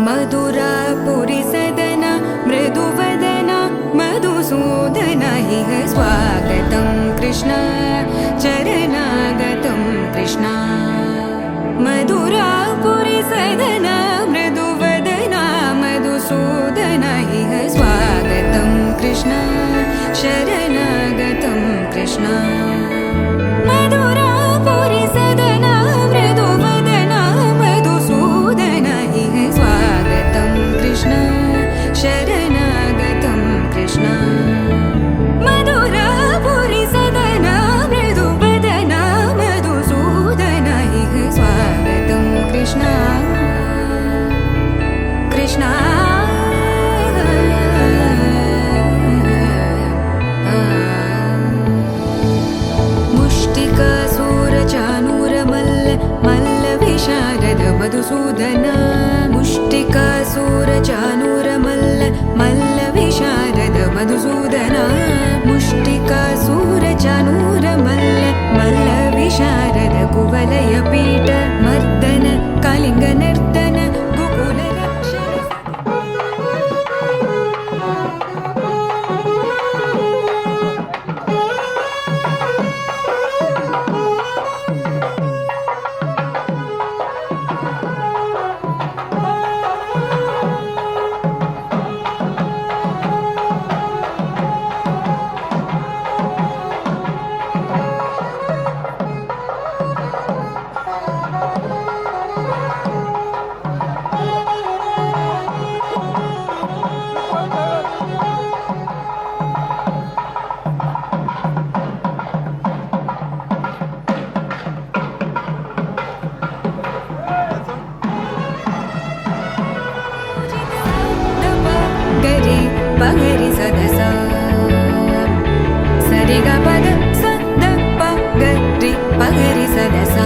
मधुरापुरी सदन मृदुवदन मधुसूदन इह स्वागतं कृष्ण चरणागतं कृष्ण मधुरापुरी सदन मृदुवदन मधुसूदन इह स्वागतं कृष्ण शरणागतं कृष्ण मधुरापुरी सदन मृदुवदन मधुसूदन इह स्वागतं कृष्ण शरणागतं कृष्ण मधुरापुरी सदन मृदुवदन मधुसूदन इह स्वागतं कृष्ण कृष्ण मधुसूदन मुष्टिकासुरचाणूरमल्ल मल्ल विशारद मधुसूदन मुष्टिकासुरचाणूरमल्ल मल्ल विशारद कुवलयपीठ मर्दन कलिङ्गनर्तन गोकुल पगरि सदसा सरि ग पद स द प ग रि पगरि सदसा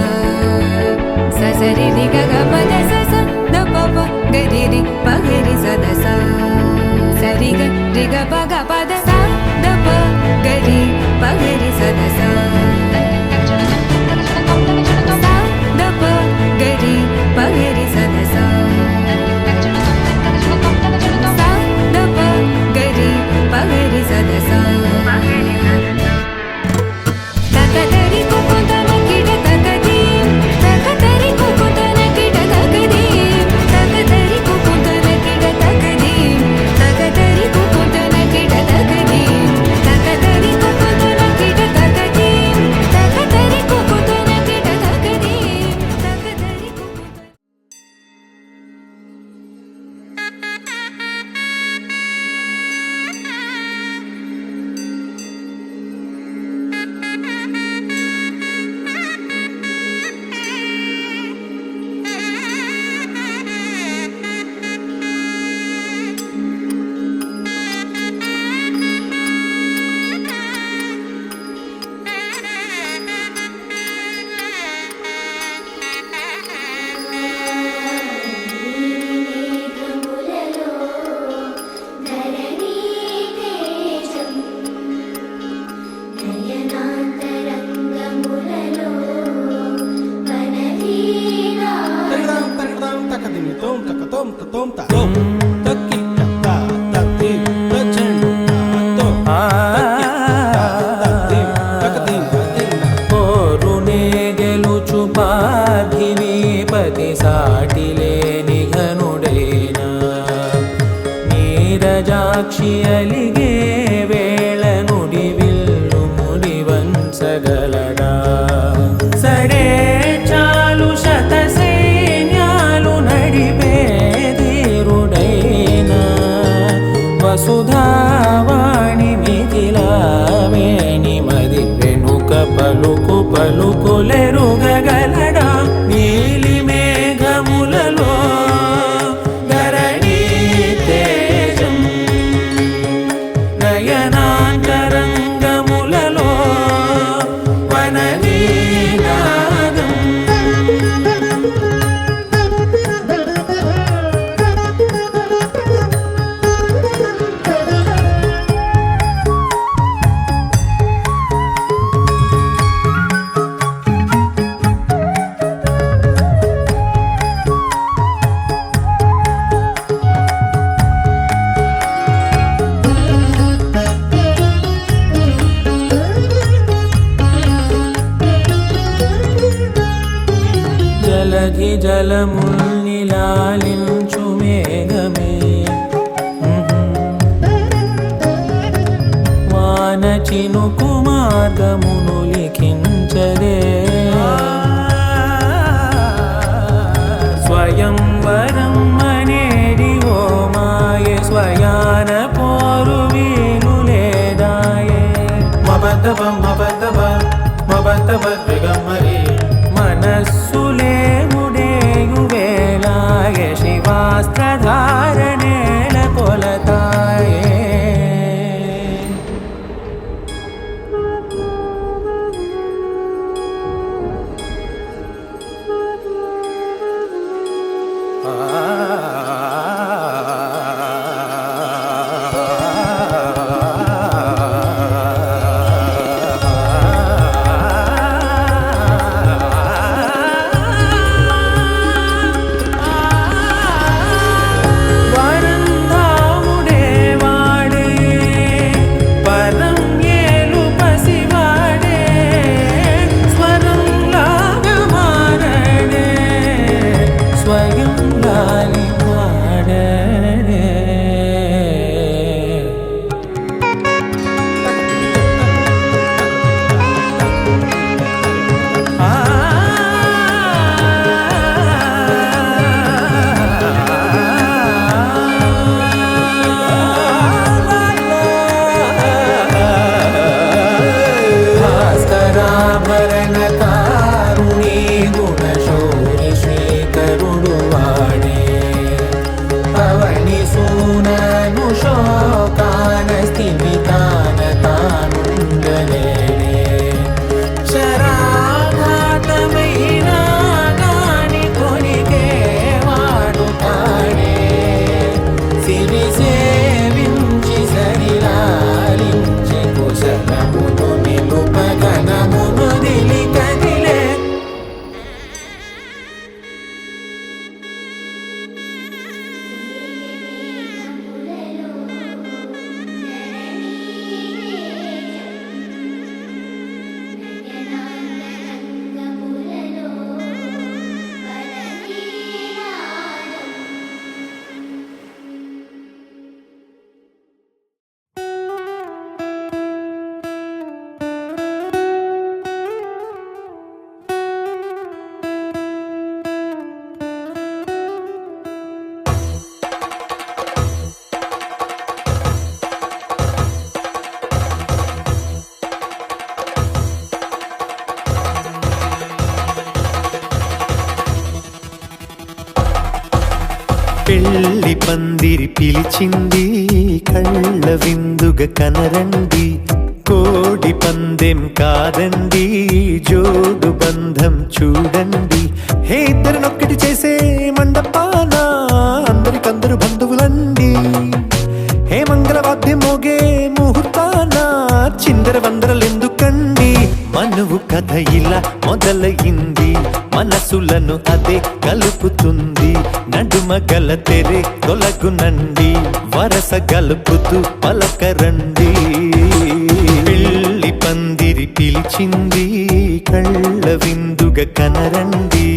स सरि रि ग ग पद स स द प प ग रि रि पगरि सदसा सरि ग रि ग प ग पद स द प ग रि पगरि सदसा स द प ग रि पगरि सदसा पगरि सदसा तकतरि कुकुतन किट तकदीं तकतरि कुकुतन किट तकदीं तकतरि कुकुतन किट तकदीं तकतरि कुकुतन किट ಸಾಕ್ಷಿ ಅಲಿಗೆ ವೇಳ ನುಡಿವಿಲ್ಲು ಮುಡಿವಂಚಗಲಡ సరే చాలు శత సైన్యాలు నడిపే ధీరుడైన వసుధావాణి మిథిలావేణి మది వెనుక పలుకు పలుకులెరుగగలడా నీలి మేఘములలో ధరణి తేజం నయనాంతరంగములలో వననీనాదం జలధి జలముల్ని లాలించు మేఘమే వాన చినుకు మార్గమును లిఖించదే స్వయంవరం అనేడి ఓ మాయే స్వయాన పోరు వీలు లేదాయే మబద్దబ మబద్దబ మబద్దబ దిగమ్మరి మనస్సులే ముడేయు వేళాయ శివాస్త్రధారణేల కొలతాయే భాస్కరాభరణకారుణీ గుణశౌరి శ్రీకరుడు వాడే పవని సూనను శోకాన స్థిమితాన తానుండలేడే శరాఘాతమైన గాని కొనికే వాడుతాడే సిరి సేవించి సరిలాలించి కుశలమును నిలుపగనమును దిలి కదిలే పెళ్లి పందిరి పిలిచింది కళ్ళ విందుగా కనరండి కోడి పందెం కాదండి జోడు బంధం చూడండి హే ఇద్దరినొక్కటి చేసే మండపాన అందరికందరు బంధువులండి హే మంగళవాద్యం మోగే ముహూర్తాన చిందర వందరలెందుకండి మనువు కథ ఇలా మొదలయింది మనసులను అదే కలుపుతుంది నడుమ గల తెరే తొలగునండి వరస గలుపుతూ పలకరండి పెళ్లి పందిరి పిలిచింది కళ్ళ విందుగా కనరండి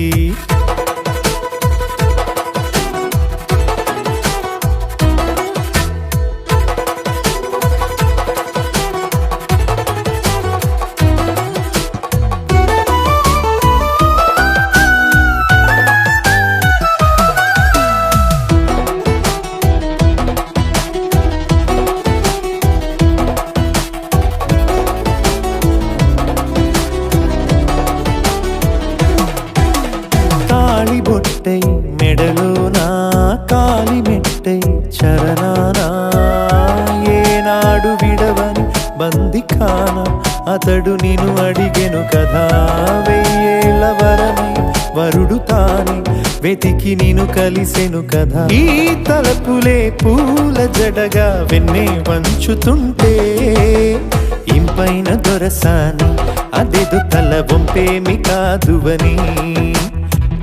అతడు నిన్ను అడిగెను కదా, వెయ్యేళ్ళ వరమే వరుడు తానే వెతికి నిన్ను కలిసెను కదా. ఈ తలపులే పూల జడగా వెన్నే వంచుతుంటే, ఇంపైన దొరసాని అదేదో తల వంపేమి కాదువని,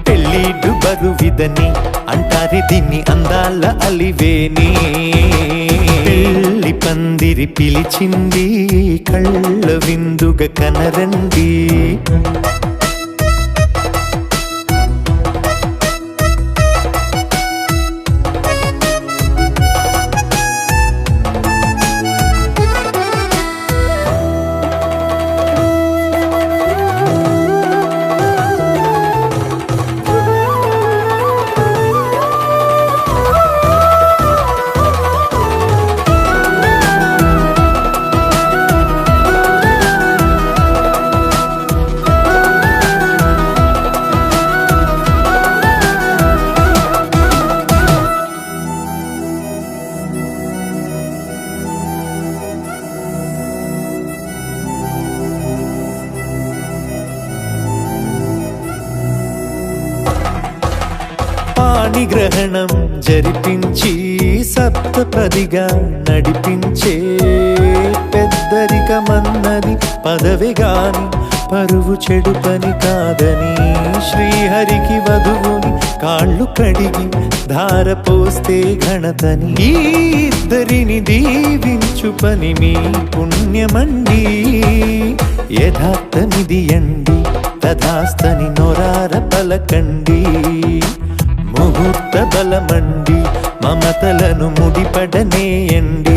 పెళ్ళిడు బరువిదని అంటారే దీన్ని అందాల అలివేని. పెళ్లి పందిరి పిలిచింది, కళ్ళ విందుగా కనరండి. పాణిగ్రహణం జరిపించి సప్తపదిగా నడిపించే, పెద్దరికమన్నది పదవి గాని పరువు చెడు పని కాదని, శ్రీహరికి వధువుని కాళ్ళు కడిగి ధార పోస్తే ఘనతని, ఈ ఇద్దరిని దీవించు పని మీ పుణ్యమండి. యథార్థమిది అండి, తథాస్తని నొరార పలకండి. ముహూర్త బలమండి, మమతలను ముడిపడనేయండి.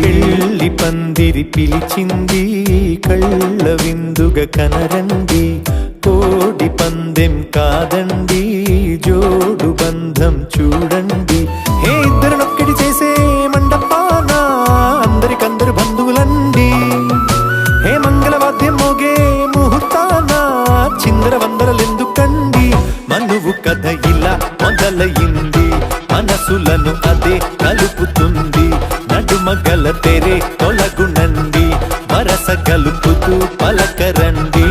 పెళ్లి పందిరి పిలిచింది, కళ్ళ విందుగా కనరండి. కోడి పందెం కాదండి, జోడు బంధం చూడండి. హే ఇద్దరినొక్కటి చేసే మండపాన అందరికందరు బంధువులండి. హే మంగళవాద్యం మోగే ముహూర్తాన చిందర వందరలెందుకండి. మనువు కథ ఇలా మొదలయింది, మనసులను అదే కలుపుతుంది. నడుమగల తెరే తొలగునండి, వరస కలుపుతూ పలకరండి.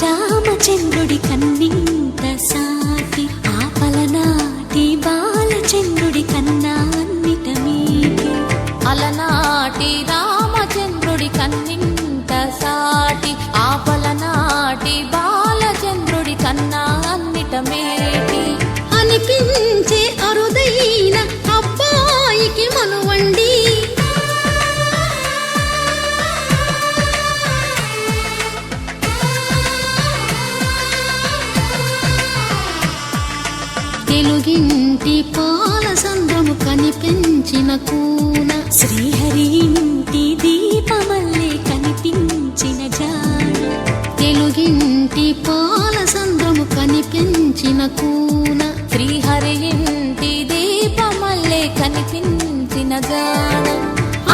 రామచంద్రుడి కన్నింత సాటి, ఆపలనాటి బాలచంద్రుడి కన్నా అన్నిట మీటి. అలనాటి రామచంద్రుడి కన్నింత సాటి, ఆపలనాటి బాలచంద్రుడి కన్నా అన్నిట మేటి. అనిపించే అరుదైన అబ్బాయికి మనువండి, తెలుగింటి పాల సంద్రము కనిపించిన కూన, శ్రీహరి ఇంటి దీపమల్లే కనిపించిన జాడ. తెలుగింటి పాల సంద్రము కనిపించిన కూన, శ్రీహరి ఇంటి దీపమల్లే కనిపించిన జాడ.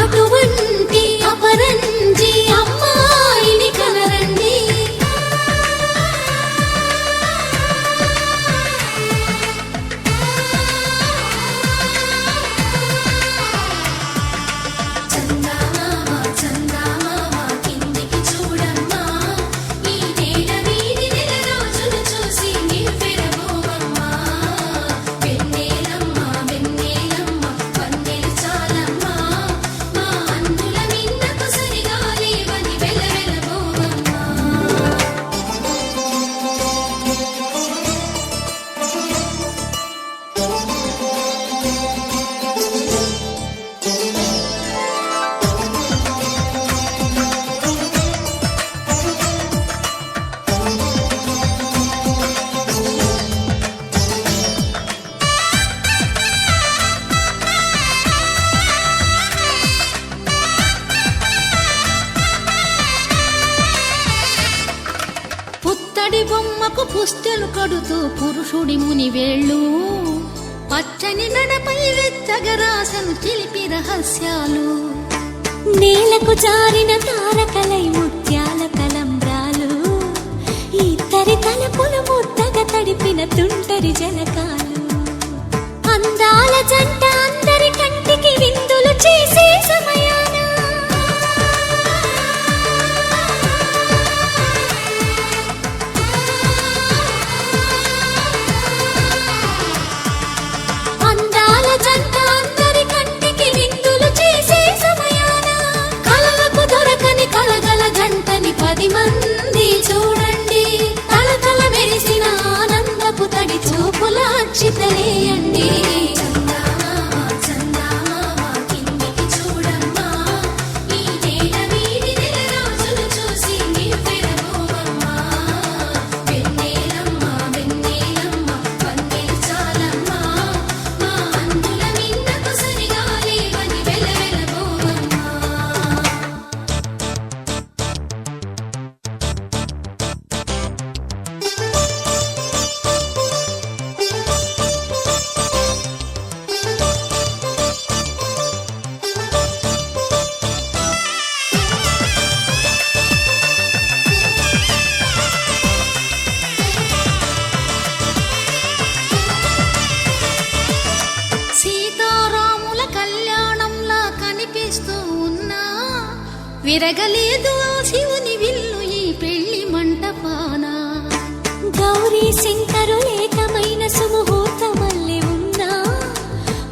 అటువంటి అపరంజి అమ్మాయిని కనరండి. వెన్నెలమ్మ వెన్నెలమ్మ వన్నెలు చాలమ్మ. పూజలు కడుతూ పురుషుడి ముని వేళ్ళు పచ్చని నడపై వెచ్చగరాసను చిలిపి రహస్యాలు నేలకు జారిన తారకలై ముత్యాల తలంబ్రాలు ఇద్దరి తలపులు ముద్దగా తడిపిన తుంటరి జలకాలు అందాల జంట అందరి కంటికి విందులు చేసే సమయాన అందాల జంట అందరి కంటికి విందులు చేసే సమయాన కలలకు దొరకని కలగల జంటని 10 మంది చూడండి తలతల మెరిసిన ఆనందపు తడి చూపుల అక్షితలేయండి సీతారాముల కళ్యాణంలా కనిపిస్తూ ఉన్నా విరగలేదు ఆ శివుని విల్లు ఈ పెళ్లి మంటపాన గౌరీ శంకరు ఏకమైన సుముహూర్తమల్లె ఉన్నా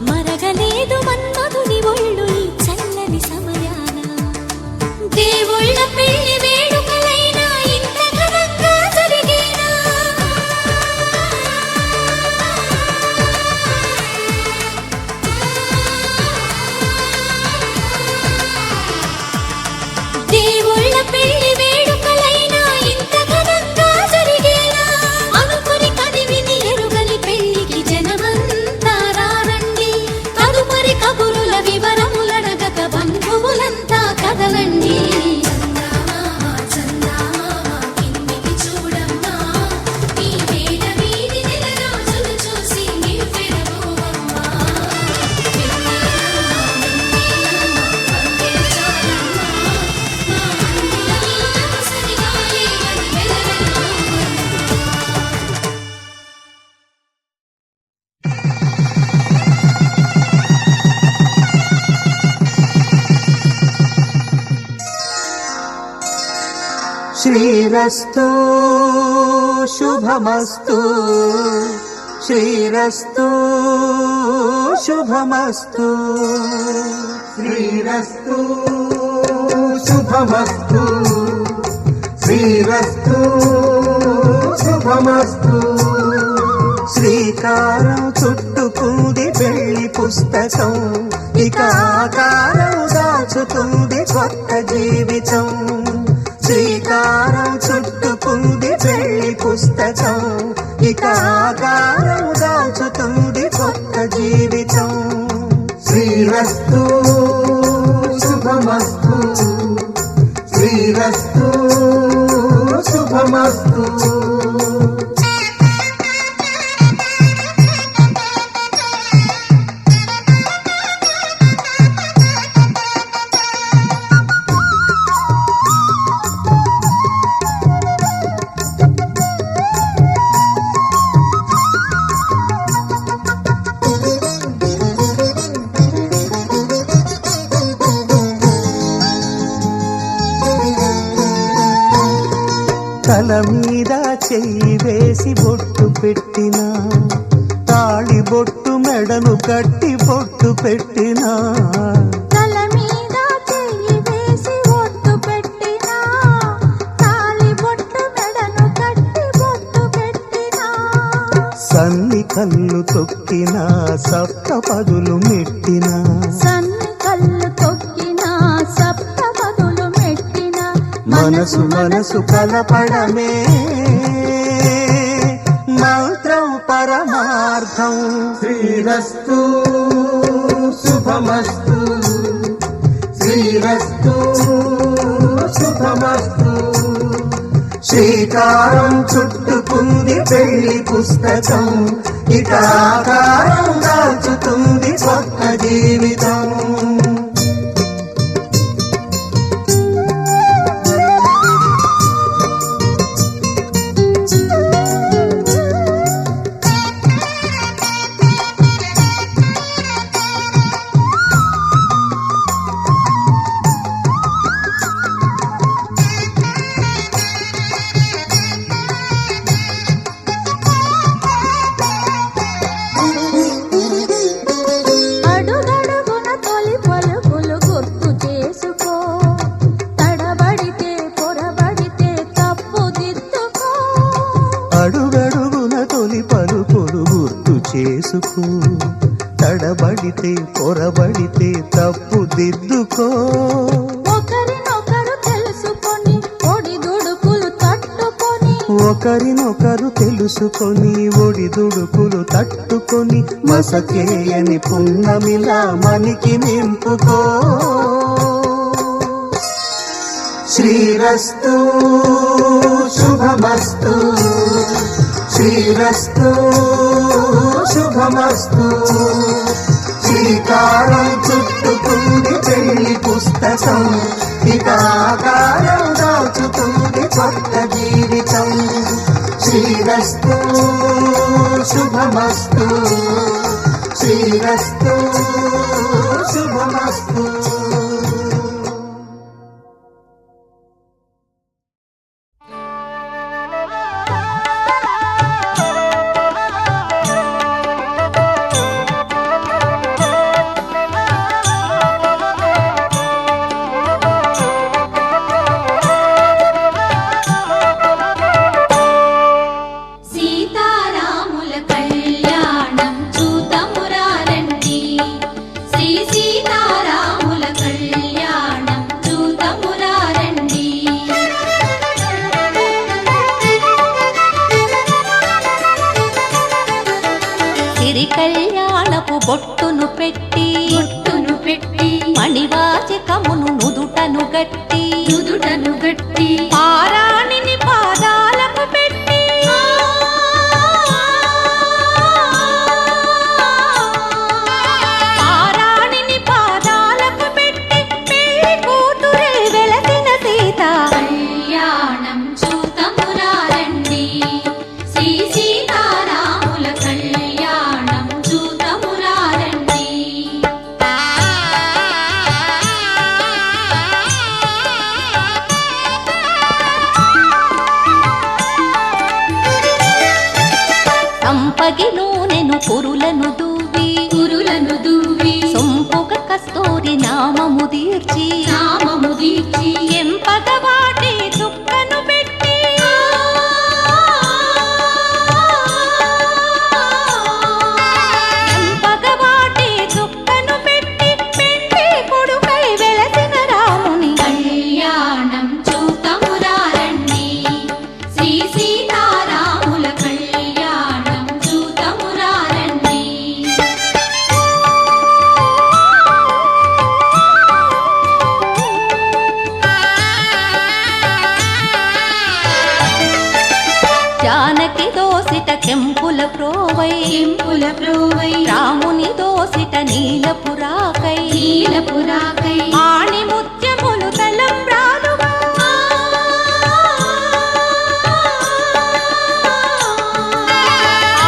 మరగలేదు మన్మధుని ఒళ్ళు ఈ చల్లని సమయాన దేవుళ్ళ పెళ్లి వేడుకలైనా ఇంత ఘనంగా జరిగేనా దేవుళ్ళ పెళ్లి వేడుకలైనా ఇంత ఘనంగా జరిగేనా అనుకుని కదివిని ఎరుగని పెళ్లికి జనమంతా రారండి తదుపరి కబురుల వివరములడగక బంధువులంతా కదలండి శ్రీరస్తు శుభమస్తు శ్రీరస్తు శుభమస్తు శ్రీరస్తు శుభమస్తు శ్రీరస్తు శుభమస్తు శ్రీకారం చుట్టుకుంది పెళ్లి పుస్తకం ఇక ఆకారం దాచుతుంది కొత్త జీవితం శ్రీకారం చుట్టుకుంది పెళ్లి పుస్తకం ఇక ఆకారం దాచుతుంది కొత్త జీవితం శ్రీరస్తు శుభమస్తు శ్రీరస్తు శుభమస్తు తల మీద చెయ్యి వేసి బొట్టు పెట్టినా తాళి బొట్టు మెడను కట్టి బొట్టు పెట్టినా తల మీద చెయ్యి వేసి బొట్టు పెట్టినా తాళి బొట్టు మెడను కట్టి బొట్టు పెట్టినా సన్ని కళ్ళు తొక్కినా సప్తపదులు మెట్టినా సన్ని కళ్ళు తొక్కినా సప్తపదులు మెట్టినా మనసు మనసు కలపడమే మంత్రం పరమార్థం శ్రీరస్తు శుభమస్తు శ్రీరస్తు శుభమస్తు శ్రీకారం చుట్టుకు చుట్టుకుంది పెళ్లి పుస్తకం ఇక ఆకారం దాల్చుతుంది కొత్త జీవితం. అడుగడుగున తొలి పలుకులు గుర్తు చేసుకో, తడబడితే పొరబడితే తప్పుదిద్దుకో. అడుగడుగున తొలి పలుకులు గుర్తు చేసుకో, తడబడితే పొరబడితే తప్పు దిద్దుకో. ఒకరినొకరు తెలుసుకొని ఒడిదుడుకులు తట్టుకొని, ఒకరినొకరు తెలుసుకొని ఒడిదుడుకులు తట్టుకొని మసకేయని పున్నమిలా మనికి నింపుకో. శ్రీరస్తు శుభమస్తు, శ్రీరస్తు శుభమస్తు. శ్రీకారం చుట్టుకుంది పెళ్లి పుస్తకం ఇక ఆకారం దాచుతుంది కొత్త జీవితం. శ్రీరస్తు శుభమస్తు, శ్రీరస్తు శుభమస్తు. సీతారాముల కళ్యాణం చూతమురారండి, శ్రీ సీతారాముల కళ్యాణం చూతమురారండి. సిరి కళ్యాణపు బొట్టును పెట్టి మణివాచకమును నుదుటను గట్టి పారాణిని పాదాలకు పెట్టి పారాణిని పాదాలకు పెట్టి పెళ్లి కూతురే వెలసిన సీత కళ్యాణం చూతమురారండి, శ్రీ సీతారాముల కళ్యాణం చూతమురారండి. సంపగి నూనెను పురులను దూవి సొంపుగ కస్తూరి నామము దీర్చి ఎంపగ వాటి చుక్కను పెట్టి ఎంపగ వాటి చుక్కను పెట్టి పెండి కొడుకై వెలసిన రాముని కళ్యాణం చూతమురారండి, శ్రీ సీతారాముల కళ్యాణం చూతమురారండి. జానకి దోసిట కెంపుల ప్రోవై రాముని దోసిట నీలపురాకై ఆణి ముత్యములు తలంబ్రాలుగా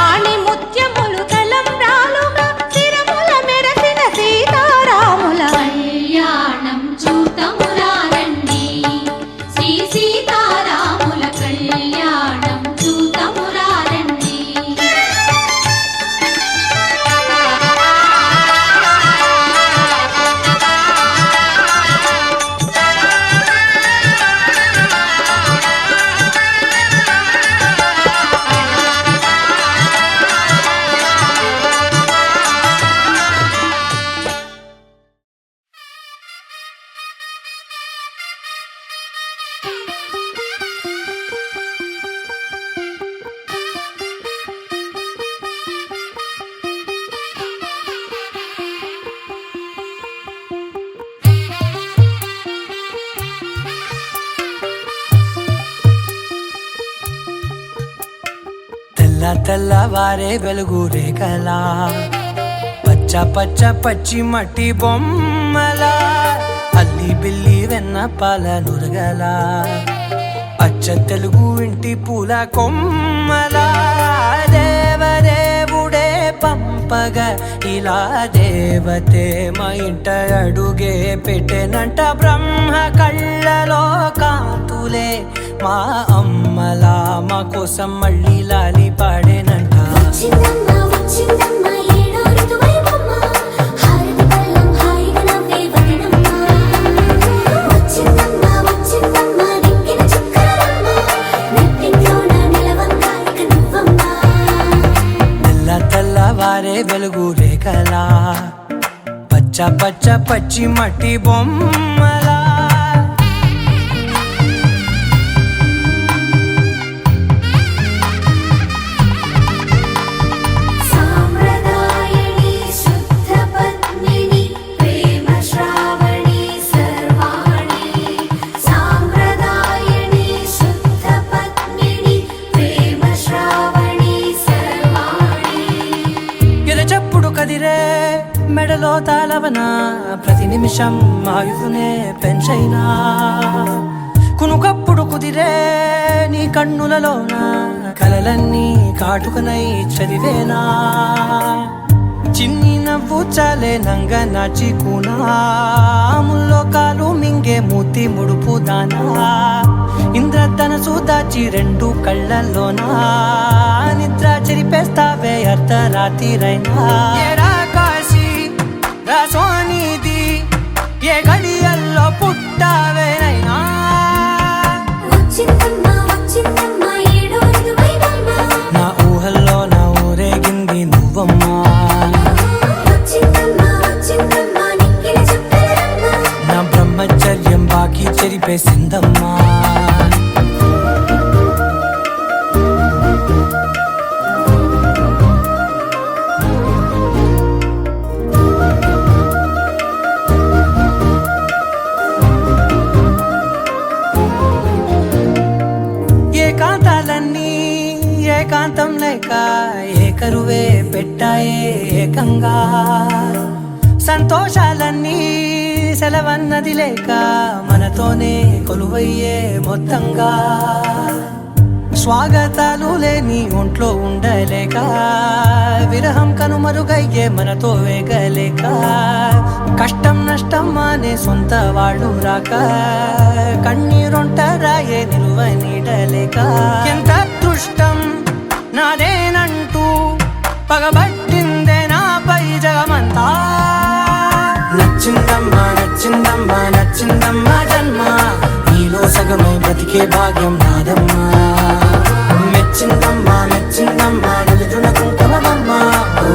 ఆణి ముత్యములు తలంబ్రాలుగా శిరముల మెరసిన సీతారాముల కళ్యాణం చూతమురారండి, శ్రీ సీతారాముల కళ్యాణం చూతమురారండి. తెల్లవారే వెలుగు రేఖలా పచ్చ పచ్చ పచ్చి మట్టి బొమ్మల అల్లి బిల్లి వెన్న పాల నురగల అచ్చ తెలుగు ఇంటి పూల కొమ్మల దేవదేవుడే పంపగా ఇలా దేవతే మా ఇంట అడుగే పెట్టెనంట బ్రహ్మ కళ్ళలో కాంతులే మా అమ్మలా మా కోసం మళ్ళీ లాలి పాడేనంట తెల్లవారే వెలుగు రేఖలా పచ్చ పచ్చ పచ్చి మట్టి బొమ్మలా కదిరే మెడలో తాళవన ప్రతి నిమిషం ఆయువునే పెంచైనా కునుకప్పుడు కుదిరే నీ కన్నులలోన కలలన్నీ కాటుకనై చదివేనా చిన్ని నవ్వు చాలే నంగ నాచి ముల్లోకాలు మింగే మూతి ముడుపు దానా ఇంద్రధనసు దాచి రెండు కళ్ళల్లోనా నిద్ర చెరిపేస్తావే అర్ధరాత్రిరైనా కాశీ రాసోనిది ఏ గడియల్లో పుట్టావేనైనా నా ఊహల్లో నా ఊరేగింది నువ్వమ్మా నా బ్రహ్మచర్యం బాకీ చెరిపేసిందమ్మా ఏకాంతాలన్నీ ఏకాంతం లేక ఏకరువే పెట్టాయే ఏకంగా సంతోషాలన్నీ సెలవన్నది లేక మనతోనే కొలువయ్యే మొత్తంగా స్వాగతాలు లేని ఒంట్లో ఉండలేక విరహం కనుమరుగయ్యే మనతో వేగలేక కష్టం నష్టం అనే సొంత వాళ్ళు రాక కన్నీరొంటరాయే నిలువ నీడలేక ఎంత అదృష్టం నాదేనంటూ పగబట్టిందే నాపై జగమంతా నచ్చిందమ్మా నచ్చిందమ్మా నచ్చిందమ్మా జన్మ నీలో సగమై బ్రతికే భాగ్యం నాదమ్మా మెచ్చిందమ్మా మెచ్చిందమ్మా నిలుచున్న కుంకుమమ్మా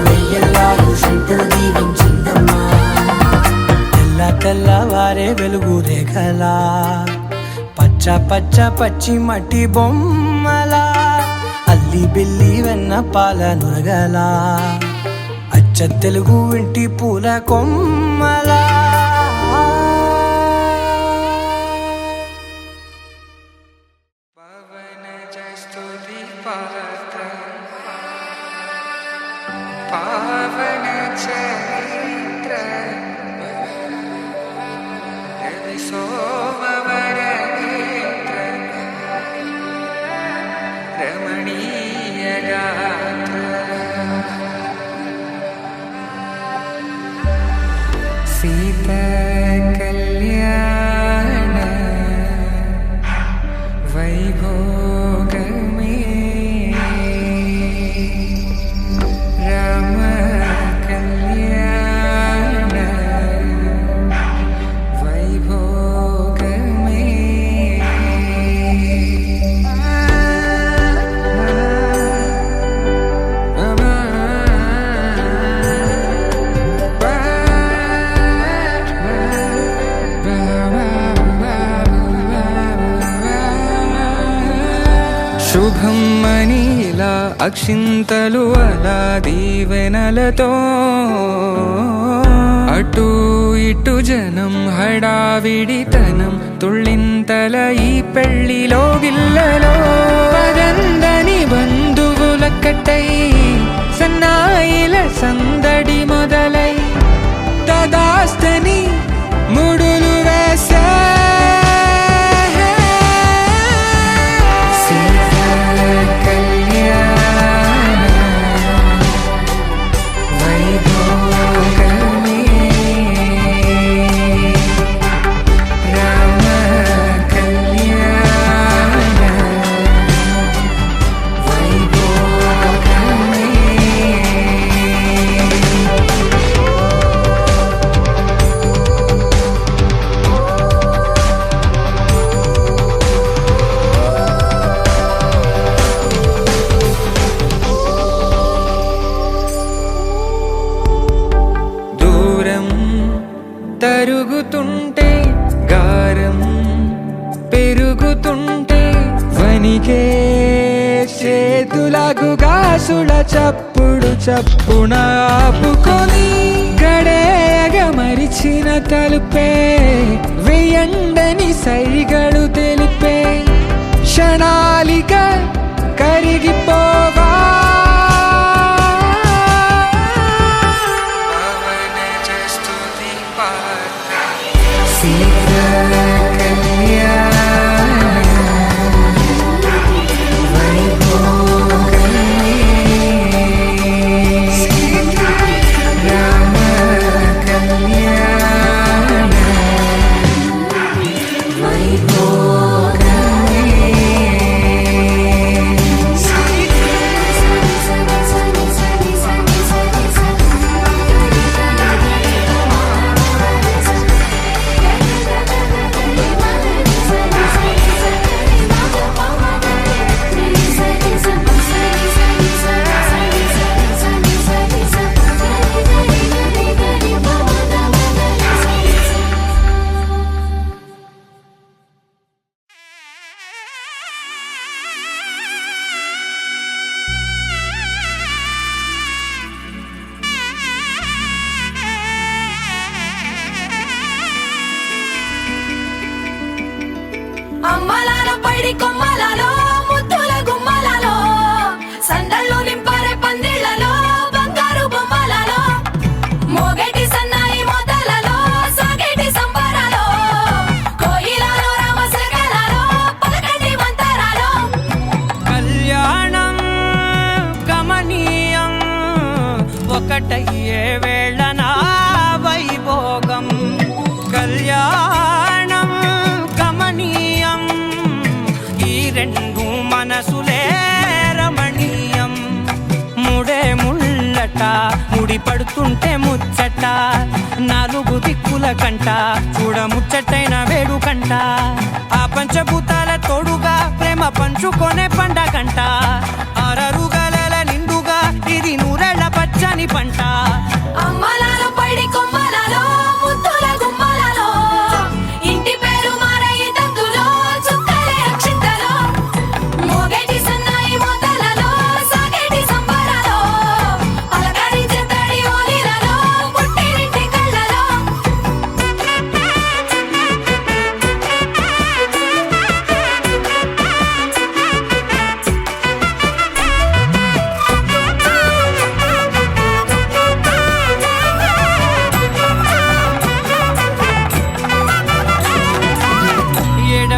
వెయ్యల్లారు శంకరు దీవించిందమ్మా తెల్లవారే వెలుగు రేఖలా పచ్చ పచ్చ పచ్చి మట్టి బొమ్మలా అల్లి బిల్లి వెన్న పాల నురగలా అచ్చ తెలుగు ఇంటి పూల కొమ్మలా పావన చరిత్ర రవి సోమవర నేత్ర రమణీయ గాత్ర సీత కళ్యాణ వైభోగమే రామ కళ్యాణ వైభోగమే శుభం మనీలా అక్షింతలు అలా దీవెనలతో అటు ఇటు జనం హడావిడితనం తుళ్ళింతల ఈ పెళ్లిలో గిల్లలో పదందని బంధువుల మొలకట్టై సన్నాయిల సందడి మొదలై తదాస్తని ముడులు వేసా సీతా కళ్యాణ వైభోగమే రామ కళ్యాణ వైభోగమే. దూరం తరుగుతుంటే గారం పెరుగుతుంటే వనికే చేతులకు గాసుల చప్పుడు చప్పున ఆపుకొని గడేగ మరిచిన తలుపే వెయ్యండని సైగడు తెలిపే క్షణాలిక కరిగిపోవా సీతా కళ్యాణ వైభోగమే రామ కళ్యాణ వైభోగమే. అమ్మలాల పైడి కొమ్మలలో ముద్దుల గుమ్మలలో సందళ్ళు నింపారే పందిళ్లలో బంగారు బొమ్మలలో మోగేటి సన్నాయి మొదలలో సాగేటి సంబరాలో కోయిలలో రామశకలలో పలకటి మంతరాలో కళ్యాణం గమనీయం ఒకటయ్యే వేళ నా వైభోగం కళ్యాణం గమనీయం ఈ రెండు మనసులే రమణీయం ముడే ముళ్ళట ముడి పడుతుంటే ముచ్చట నాలుగు దిక్కుల కంట చూడ ముచ్చటైన వేడుకంట ఆ పంచభూతాల తోడుగా ప్రేమ పంచుకొనే పండగంట ఆరరుగల నిండుగా ఇది నూరెళ్ళ పచ్చని పంట అమ్మలాల పైడి కొమ్మలలో ముద్దుల గుమ్మలలో ఇంటి పేరు మారయి తందులో చుక్కలే అక్షింతలో మోగేటి సన్నాయి మొదలలో సాగేటి సంబరాలో పలకరించే తడి ఓలిలలో పుట్టినింటి కళ్ళలో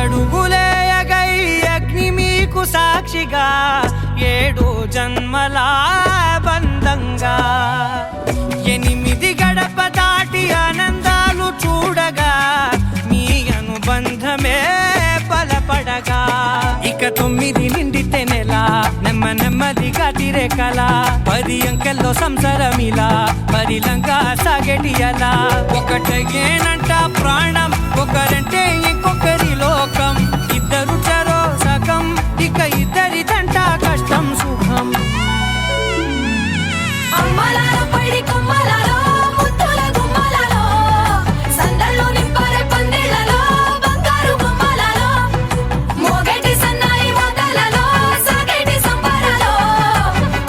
ఏడడుగులేయగై అగ్ని మీకు సాక్షిగా ఏడు జన్మల బంధంగా 8 గడప దాటి ఆనందాలు చూడగా మీ అనుబంధమే బలపడగా ఇక 9 నిండితే నెల నెమ్మదిగా తిరేకల 10 అంకెల్లో సంసారమిలా పరిలంగా సాగేటి అలా ఒకటేనంట ప్రాణం ఒకరంటే ఇంకొకరి లోకం ఇద్దరు చరో సగం ఇక ఇద్దరిదంట కష్టం సుఖం అమ్మలాల పైడి కొమ్మలలో ముద్దుల గుమ్మలలో సందళ్ళు నింపారే పందిళ్లలో బంగారు బొమ్మలలో మోగేటి సన్నాయి మొదలలో సాగేటి సంబరాలో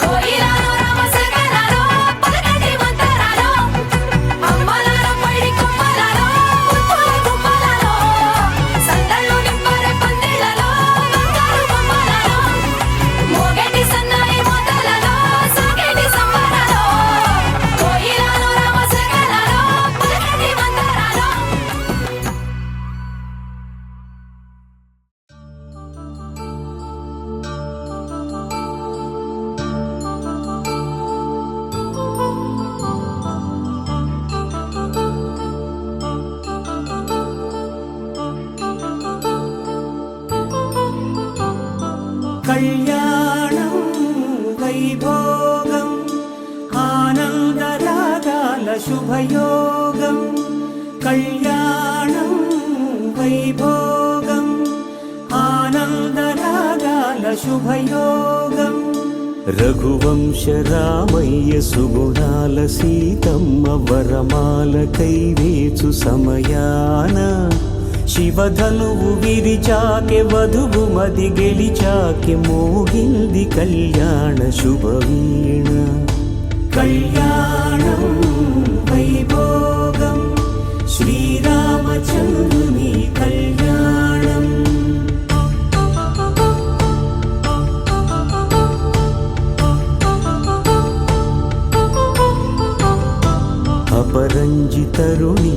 కోయిలలో రామశకలలో పలకటి మంతరాలో అమ్మలాల పైడి కొమ్మలలో ముద్దుల గుమ్మలలో శుభయోగం కళ్యాణం వైభోగం ఆనందరాగాల శుభయోగం రఘువంశ రామయ్య సుగుణాల సీతమ్మ వరమాల కైవేచు సమయాన శివధనువు విరిచాకె వధువు మది గెలిచాకె మోగింది కళ్యాణ శుభవీణ కళ్యాణం వైభోగం శ్రీరామచంద్రుని కళ్యాణం అపరంజి తరుణి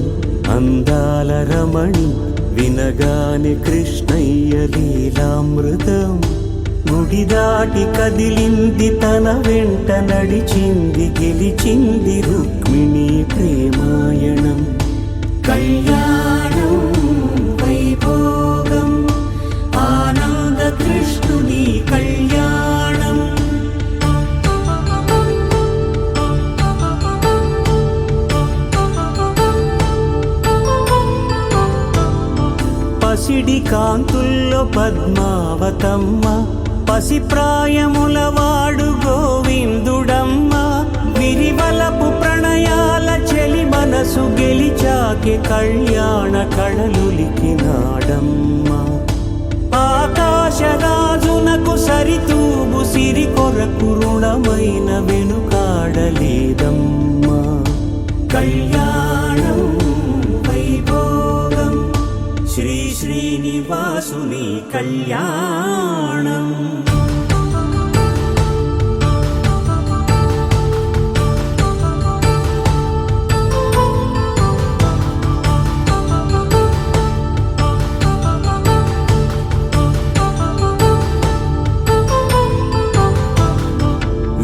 అందాల రమణి వినగానే కృష్ణయ్య లీలామృతం గుడి దాటి కదిలింది తన వెంట నడిచింది గెలిచింది రుక్మిణి ప్రేమాయణం కళ్యాణం వైభోగం ఆనంద కృష్ణుని కళ్యాణం పసిడి కాంతుల్లో పద్మావతమ్మ పసిప్రాయముల వాడు గోవిందుడమ్మ విరివలపు ప్రణయాల చెలి మనసు గెలిచాకె కళ్యాణ కళలులికినాడమ్మ ఆకాశరాజునకు సరితూబు సిరి కొరకు రుణమైన వెనుకాడలేదమ్మ కళ్యాణం వైభోగం శ్రీ శ్రీనివాసుని కళ్యాణం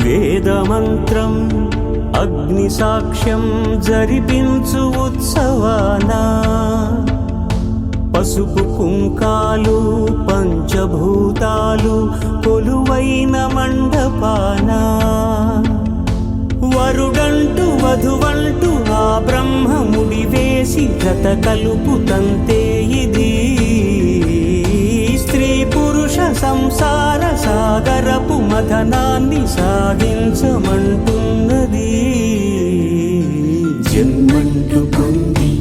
వేదమంత్రం అగ్ని సాక్ష్యం జరిపించు ఉత్సవానా పసుపు కుంకాలు పంచభూతాలు కొలువైన మండపాన వరుడంటూ వధువంటూ ఆ బ్రహ్మముడి వేసి జత కలుపుతంతే ఇది స్త్రీ పురుష సంసార సాగరపు మథనాన్ని సాగించమంటున్నది జన్మంటూ పొంది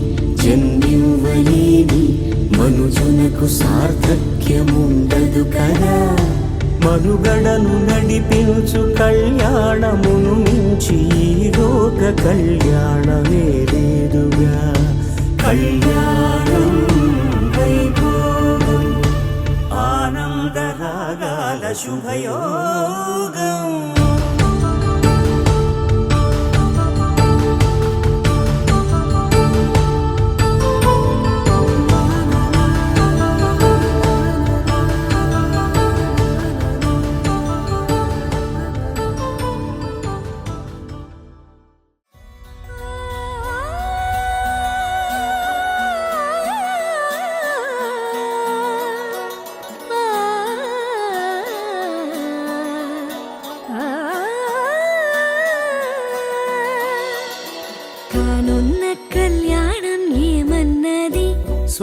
జన్మివ్వలేని మనుజునకు సార్థక్యముండదు కదా మనుగడను నడిపించు కళ్యాణమును మించి ఈ లోక కళ్యాణమే లేదుగా కళ్యాణం వైభోగం ఆనందరాగాల శుభయోగం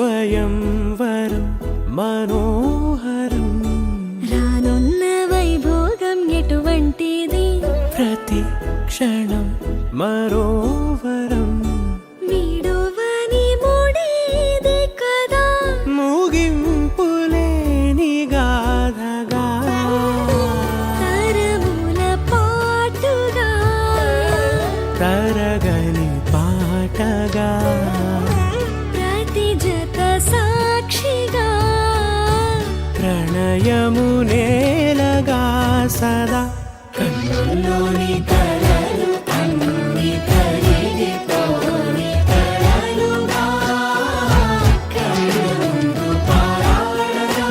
స్వయంవరం మనోహరం రానున్న వైభోగం ఎటువంటిది ప్రతి క్షణం మరోవరం వీడోవని మూడేది కదా ముగింపులేని గాథగా తరముల పాటుగా తరగని పాటగా సాక్షిగా ప్రణయము నేలగా సదా కన్నుల్లోని కలలు అన్ని కరిగిపోని కలలుగా కన్నుందు పారాడగా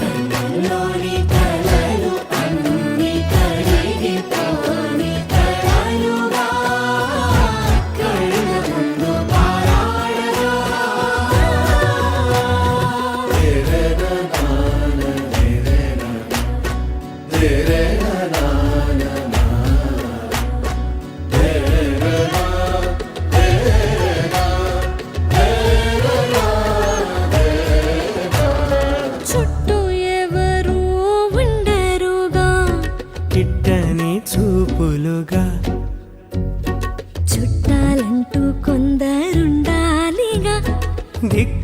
కన్నుల్లోని కలలు అన్ని కరిగిపోని కలలుగా కన్నుందు పారాడగా రే రే నా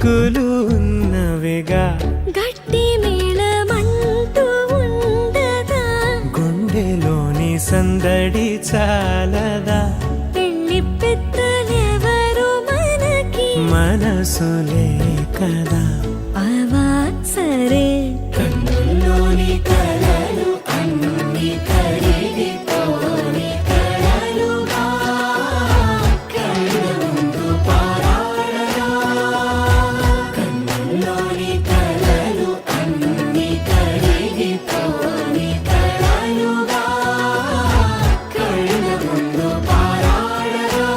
దిక్కులు ఉన్నవిగా గట్టి మేళమంటూ ఉండగా గుండెలోని సందడి చాలదా పెళ్లి పెద్దలెవరు మనకి మనసులే కదా అవా సరే కన్నుల్లోని కలలు అన్ని కరిగిపోని కలలుగా కళ్ళ ముందు పారాడగా కన్నుల్లోని కలలు అన్ని కరిగిపోని కలలుగా కళ్ళ ముందు పారాడగా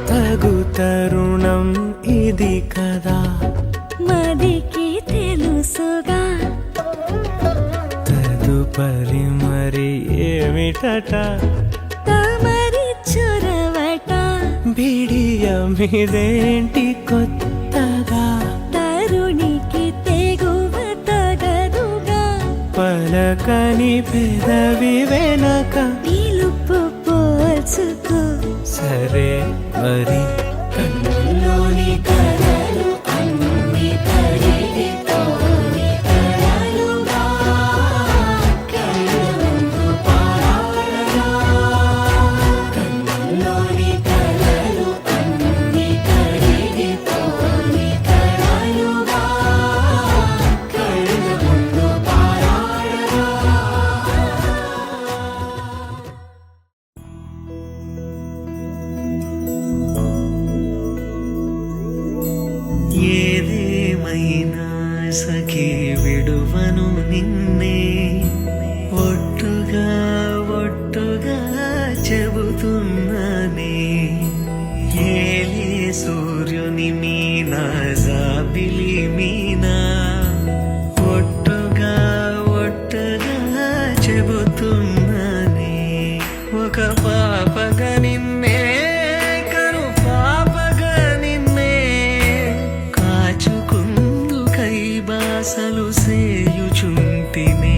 తగు తరుణం ఇది కదా మదికి తెలుసుగా తదుపరి మరి ఏమిటట తమరి చొరవట బిడియమిదేంటి కొత్తగా తరుణికి తెగువ తగదుగా పలకని పెదవి వెనక పిలుపు పోల్చుకో సరే మరి కన్నుల్లోని కలలు అన్ని కరిగిపోని కలలుగా కళ్ళ ముందు పారాడగా కన్నుల్లోని కలలు అన్ని కరిగిపోని కలలుగా కళ్ళ ముందు పారాడగా ఏదేమైనా సఖీ విడువను నిన్నే ఒట్టుగా ఒట్టుగా చెబుతున్నానే ఏలే సూర్యుని మీనా జాబిలి మీనా ఒట్టుగా ఒట్టుగా చెబుతున్నానే ఒక పాపగా నిన్నే కను పాపగా నిన్నే కాచుకుందు కై బాసలు సేయుచుంటినే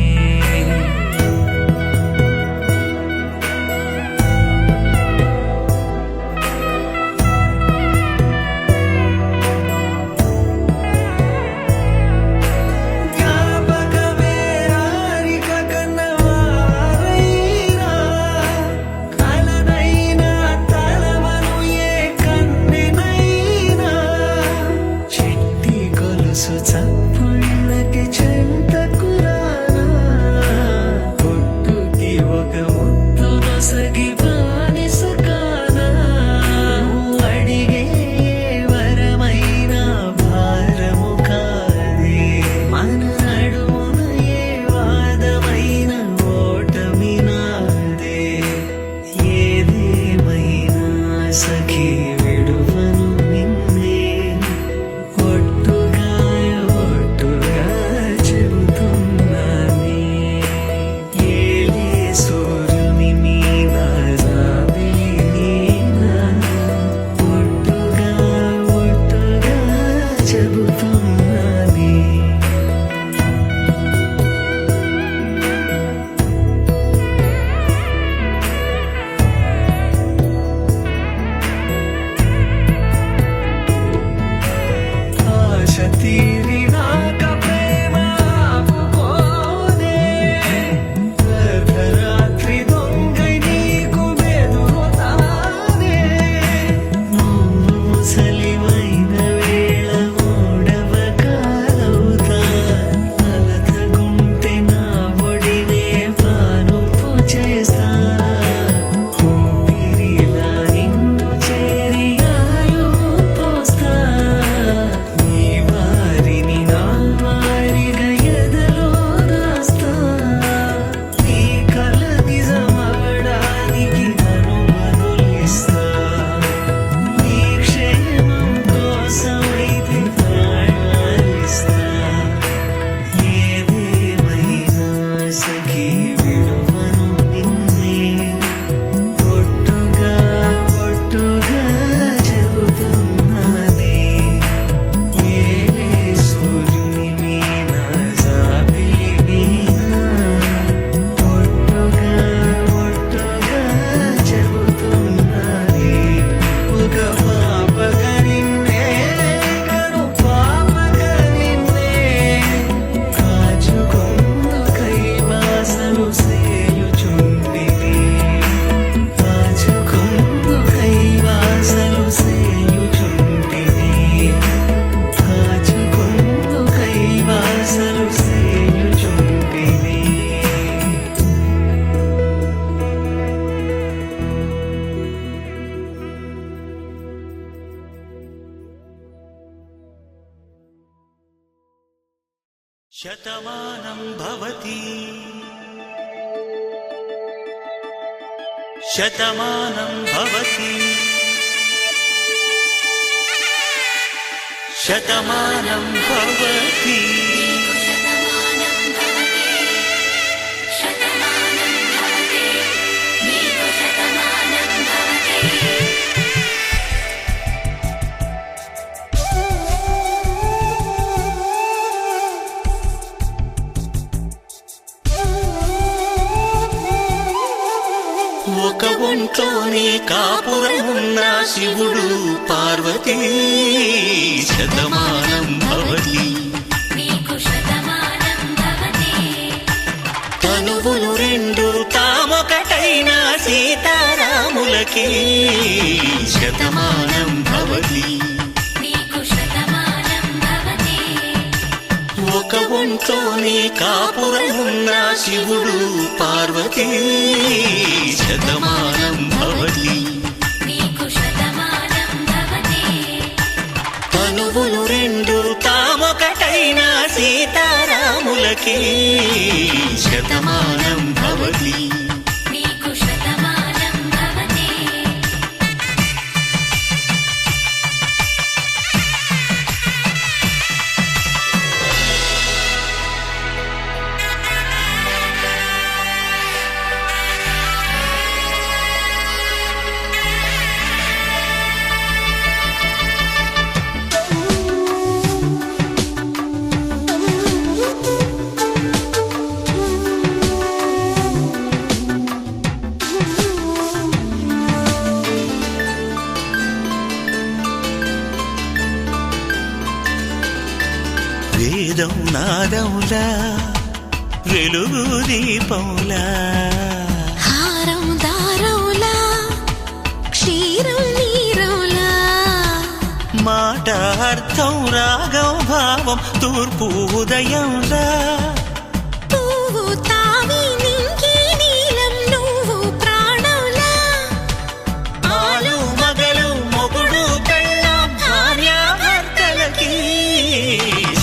జ్ఞాపకమే రారిక కన్నవారై శతమానం భవతి శతమానం భవతి శతమానం భవతి ఒక ఒంట్లోనే కాపురమున్న శివుడు పార్వతీ శతమానం భవతి తనువులు రెండు తామొకటైన సీతారాములకి శతమానం భవతి ఒక ఒంట్లోనే కాపురమున్న శివుడు పార్వతీ శతమానం భవతి తనువులు రెండు తామొకటైన సీతారాములకి శతమానం భవతి వేదం నాదములా వెలుగు దీపములా హారం దారవులా క్షీరం నీరవులా మాట అర్థం రాగం భావం తూర్పు ఉదయంలా పువ్వు తావి నింగి నీలం నువ్వు ప్రాణంలా ఆలు మగలు మొగుడు పెళ్ళాం భార్యాభర్తలకి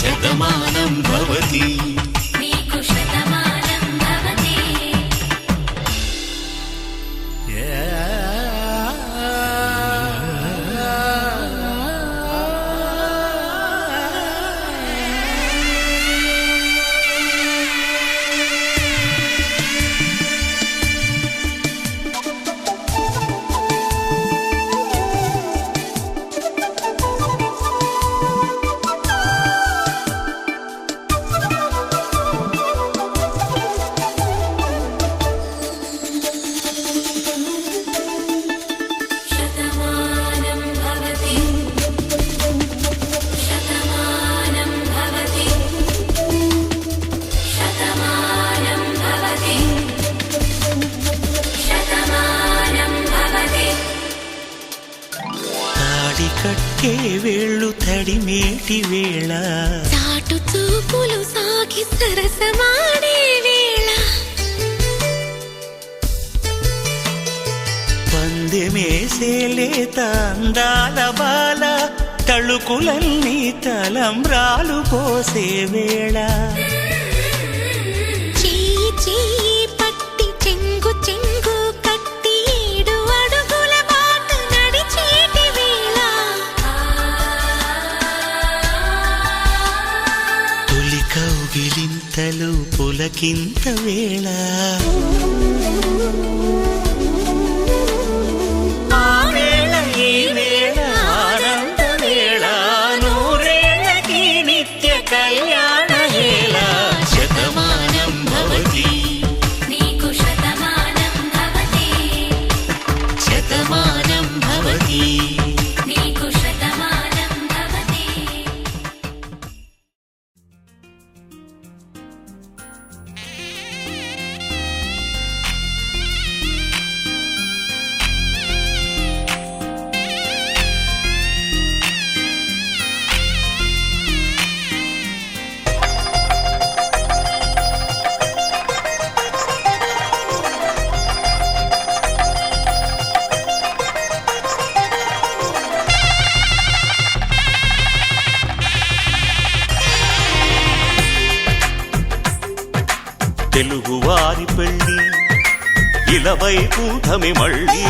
శతమానం భవతి కట్టే వేళ్ళు తడిమేటి వేళ చాటు చూపులు సాగి సరసమాడే వేళ పందెమేసేలేత అందాల బాల తళుకులన్నీ తలంబ్రాలు పోసే వేళ చెయ్యి చెయ్యి పట్టి చెంగు చెంగు కట్టి 7 అడుగుల బాట నడిచేటి వేళ తొలి కౌగిలింతలు పులకింత వేళ ఇలవైకుంఠమే మళ్ళీ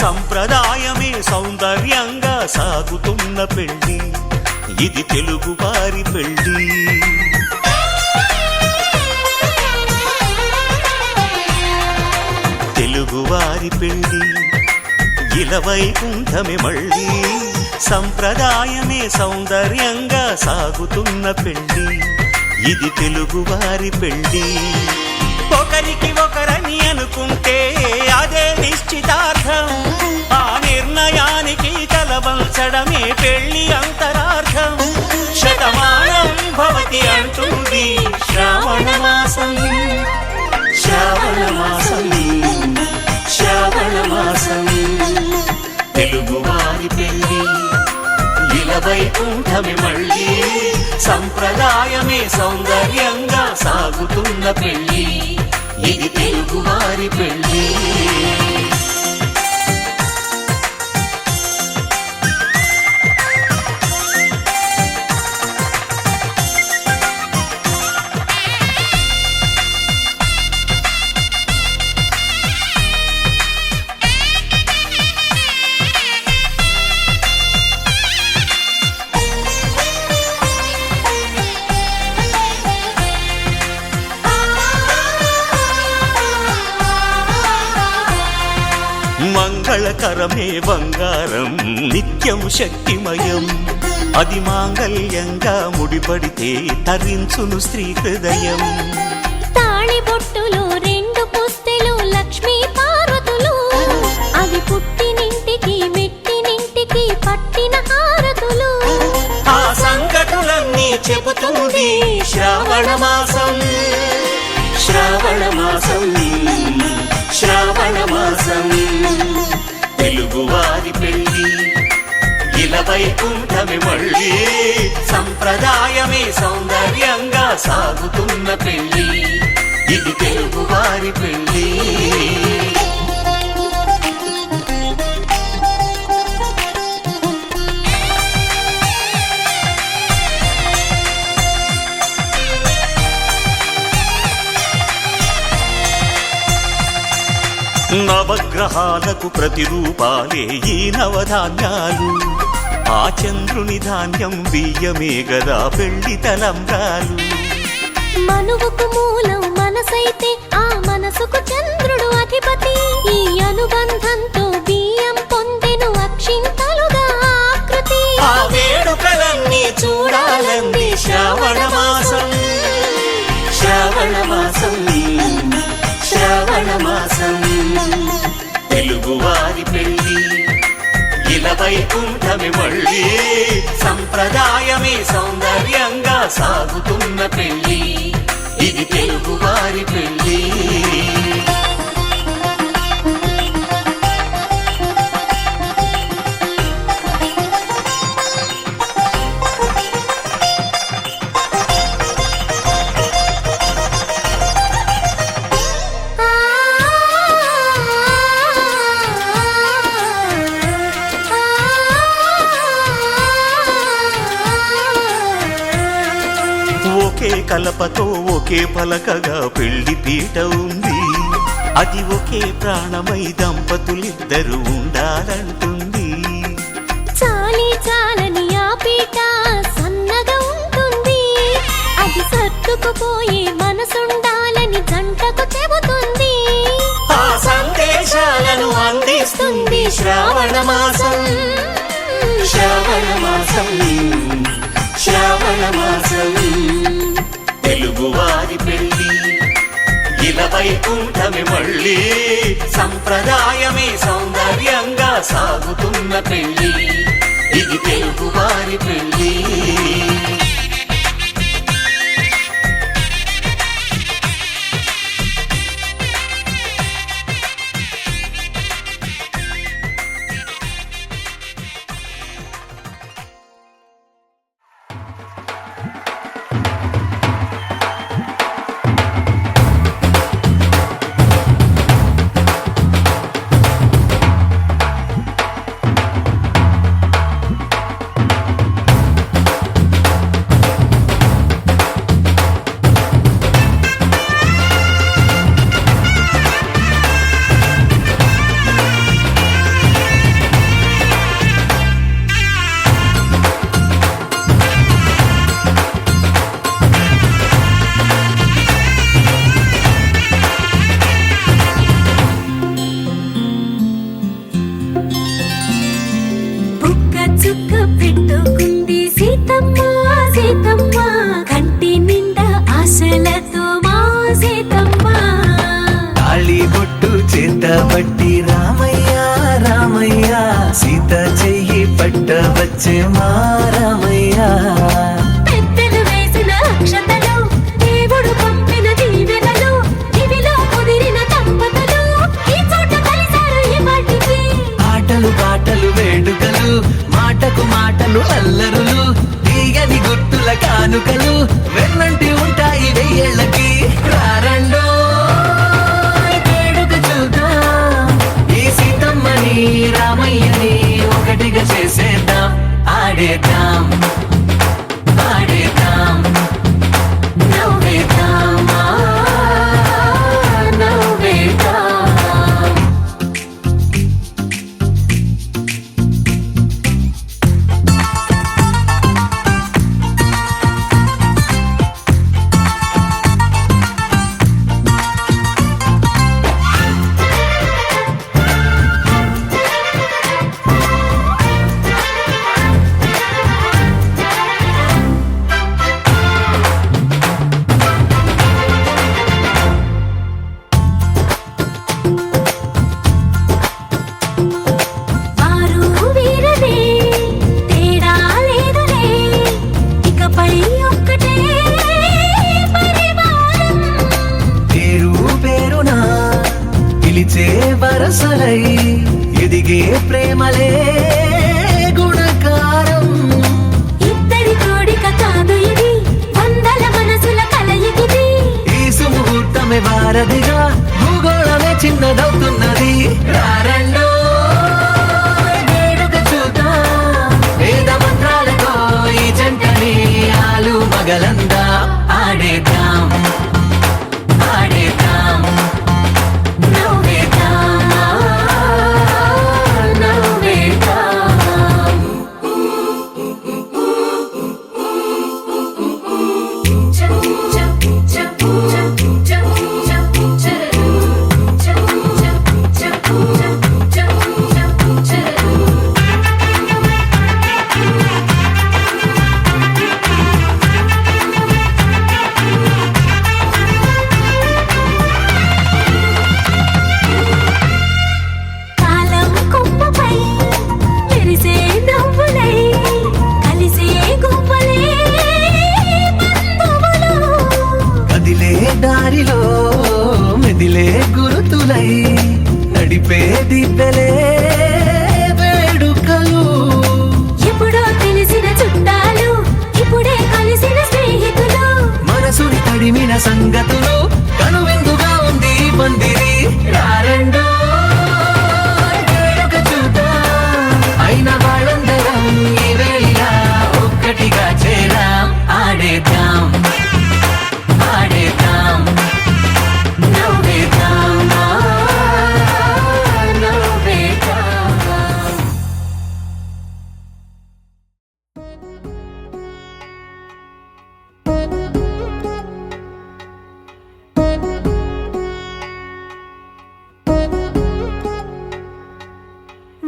సంప్రదాయమే సౌందర్యంగా సాగుతున్న పెళ్ళి ఇది తెలుగు వారి పెళ్ళి తెలుగువారి పెళ్ళి ఇలవైకుంఠమే మళ్ళీ సంప్రదాయమే సౌందర్యంగా సాగుతున్న పెళ్ళి ఇది తెలుగువారి పెళ్ళి ఒకరికి ఒకరని అనుకుంటే అదే నిశ్చితార్థం ఆ నిర్ణయానికి తలవంచడమే పెళ్లి అంతరార్థం శతమానం భవతి అంటుంది శ్రావణ మాసం శ్రావణ మాసం శ్రావణ మాసం తెలుగువారి పెళ్ళి ఇలవైకుంఠమే మళ్ళీ సంప్రదాయమే సౌందర్యంగా సాగుతున్న పెళ్ళి ఇది తెలుగువారి పెళ్ళి మంగళకరమే బంగారం నిత్యం శక్తిమయం అది మాంగళ్యంగా ముడిపడితే తరించును స్త్రీ హృదయం తాళిబొట్టులో 2 పుస్తెలు లక్ష్మీ పార్వతులు అవి పుట్టినింటికి మెట్టినింటికి పట్టిన హారతులు ఆ సంకటులన్నీ చెబుతుంది శ్రావణ మాసం శ్రావణ మాసం శ్రావణ మాసం తెలుగువారి పెళ్ళి ఇలవైకుంఠమే మళ్ళీ సంప్రదాయమే సౌందర్యంగా సాగుతున్న పెళ్ళి ఇది తెలుగువారి పెళ్ళి నవగ్రహాలకు ప్రతిరూపాలే ఈ నవధాన్యాలు ఆ చంద్రుని ధాన్యం బియ్యమే గదా పెళ్లి తలంబ్రాలు మనువుకు మూలం మనసైతే ఆ మనసుకు చంద్రుడు అధిపతి ఈ అనుబంధంతో బియ్యం పొందెను అక్షింతలుగా ఆకృతి ఆ వేడుకలన్నీ చూడాలంది శ్రావణ మాసం శ్రావణ మాసం శ్రావణ మాసం తెలుగువారి పెళ్ళి ఇలవైకుంఠమే మళ్ళీ సంప్రదాయమే సౌందర్యంగా సాగుతున్న పెళ్ళి ఇది తెలుగువారి పెళ్ళి ఒకే కలపతో ఒకే పలకగా పెళ్లి పీట ఉంది అది ఒకే ప్రాణమై దంపతులిద్దరు ఉండాలంటుంది చాలి చాలని ఆ పీట సన్నగా ఉంటుంది అది సర్దుకుపోయే మనసుండాలని జంటకు చెబుతుంది ఆ సందేశాలను అందిస్తుంది శ్రావణ మాసం శ్రావణ మాసం శ్రావణ మాసం తెలుగువారి పెళ్ళి ఇలవైకుంఠమే మళ్ళీ సంప్రదాయమే సౌందర్యంగా సాగుతున్న పెళ్ళి ఇది తెలుగువారి పెళ్ళి సీతమ్మ కంటి నిండా ఆశలతో మా సీతమ్మ తాళి బొట్టు చేత బట్టి రామయ్య రామయ్య సీత చెయ్యి పట్ట వచ్చే మా రామయ్య పెద్దలు వేసిన అక్షతలు దేవుడు పంపిన దీవెనలు ఇవిలో కుదిరిన దంపతులు ఈ చోట కలిసారు ఈ వాటికి ఆటలు పాటలు వేడుకలు మాటకు మాటలు అల్లరులు తీయని గుర్తుల కానుకలు వెన్నంటి ఉంటాయి వెయ్యేళ్ళకి రారండో వేడుక చూద్దాం ఈ సీతమ్మని రామయ్యని ఒకటిగా చేసేద్దాం ఆడేద్దాం ఆడేద్దాం నవ్వేద్దాం నవ్వేద్దాం వారు వీరనే తేడా లేదులే ఇకపై ఒక్కటే పరివారం పేరు పేరునా పిలిచే వరసలై ఎదిగే ప్రేమలే గుణకారం ఇద్దరి కోడిక కాదు ఇది వందల మనసుల కలయికిది ఈ సుముహూర్తమే వారధిగా భూగోళమే చిన్నదవుతున్నది రారండో వేడుక చూద్దాం వేద మంత్రాలతో ఈ జంటని ఆలు మగలందా ఆడేద్దాం ఆడేద్దాం నవ్వేద్దాం నవ్వేద్దాం కాలం కొమ్మపై మెరిసే నవ్వులై కలిసే గుంపలే బంధువులు కదిలే దారిలో మెదిలే గురుతులై నడిపే దిబ్బెలే వేడుకలు ఎప్పుడో తెలిసిన చుట్టాలు ఇప్పుడే కలిసిన స్నేహితులు మనసుని తడిమిన సంగతులు కనువిందుగా ఉంది ఈ పందిరి రారండో వేడుక చూద్దాం అయిన వాళ్ళందరం ఈ వేళ ఒక్కటిగా చేరాం ఆడేద్దాం ఆడేద్దాం నవ్వేద్దాం నవ్వేద్దాం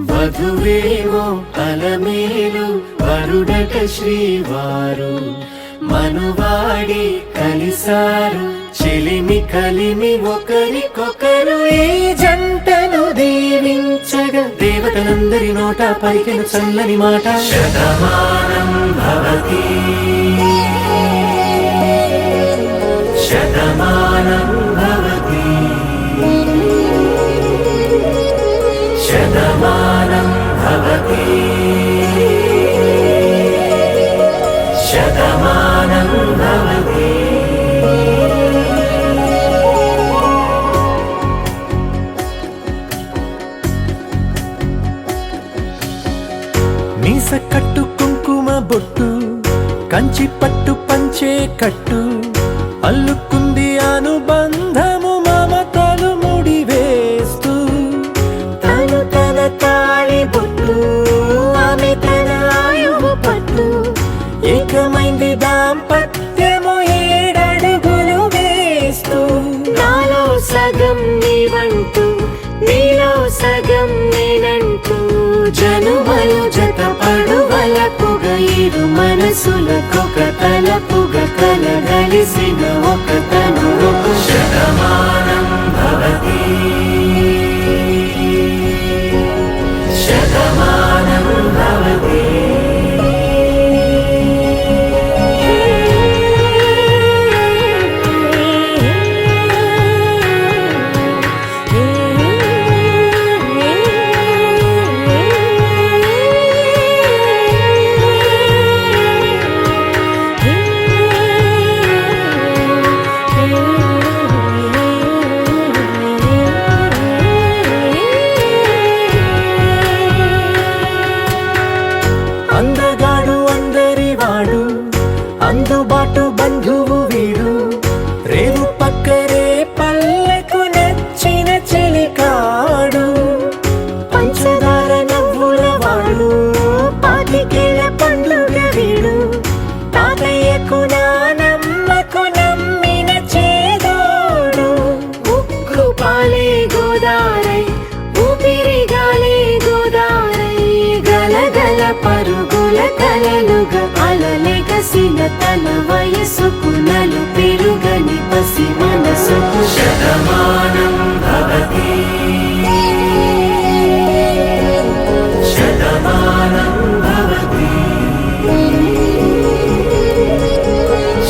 వధువేమో అలమేలు వరుడట శ్రీవారు మనువాడి కలిసారు చెలిమి కలిమి ఒకరికొకరు ఈ జంటను దీవించగా దేవతలందరి నోట పలికిన చల్లని మాట శతమానం భవతి శతమానం భవతి శతమానం భవతి శతమానం భవతి మీస కట్టు కుంకుమ బొట్టు కంచి పట్టు పంచే కట్టు అల్లుకుంది అనుబంధము మమతలు ముడివేస్తూ తను తన తాళి బొట్టు ఆమె తన ఆయువు పట్టు ఏకమైంది దాంపత్యము 7 అడుగులు వేస్తూ నాలో సగం నీవంటూ నీలో సగం నేనంటూ జనుమలు జత పడువలకుగా ఇరు మనసు మనసులకొక తలపుగా కలగలిసిన ఒక తను ఒక శతమానం భవతి శతమానం భవతి అందగాడు అందరివాడు అందుబాటు బంధువు వీడు రేవు పక్కరే పల్లెకు నచ్చిన చెలికాడు పంచదార నవ్వుల వాడు పాతికేళ్ల పండుగ వీడు తాతయ్యకు నానమ్మకు నమ్మిన చేదోడు ఉక్కు పాలే గోదారై ఊపిరి గాలే గోదారై గలగల పరుగుల కలలుగా అలలెగసిన తన వయసుకు నలు పెరుగని పసి మనసుకు శతమానం భవతి శతమానం భవతి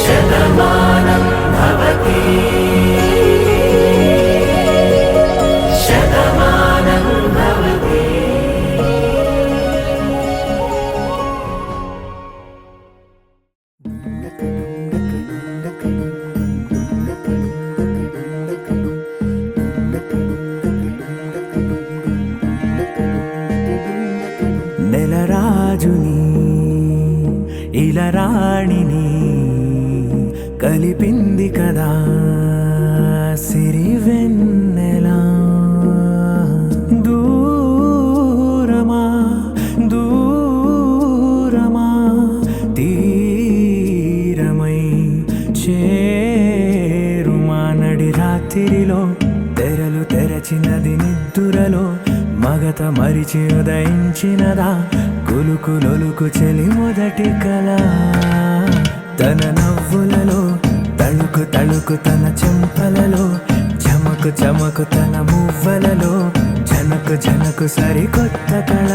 శతమానం భవతి శతమానం భవతి నెలరాజుని ఇలరాణిని కలిపింది కదా సిరివెన్నెలా దూరమా దూరమా తీరమై చేరుమా నడి రాత్రిలో తెరలు తెరచినది నిద్దురలో మగత మరిచి ఉదయించినదా కులుకు లొలుకు చెలి మొదటి కళ తన నవ్వులలో తళుకు తళుకు తన చెంపలలో చమకు చమకు తన మువ్వలలో జనకు జనకు సరికొత్త కళ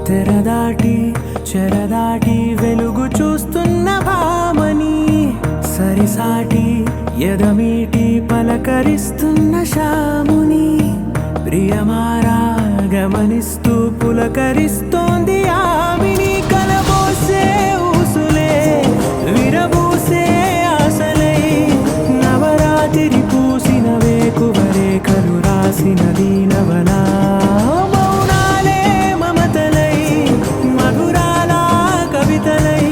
తెరదాటి చెరదాటి వెలుగు చూస్తున్న భామని సరిసాటి ఎదమీటి పలకరిస్తున్న శాముని ప్రియమారా గమనిస్తూ పులకరిస్తోంది ఆవిని కలబోసే ఊసులే విరబూసే ఆశలై నవరాత్రి పూసిన వేకువరేఖలు రాసిన దీనవలా మౌనాలే మమతలై మధురాల కవితలై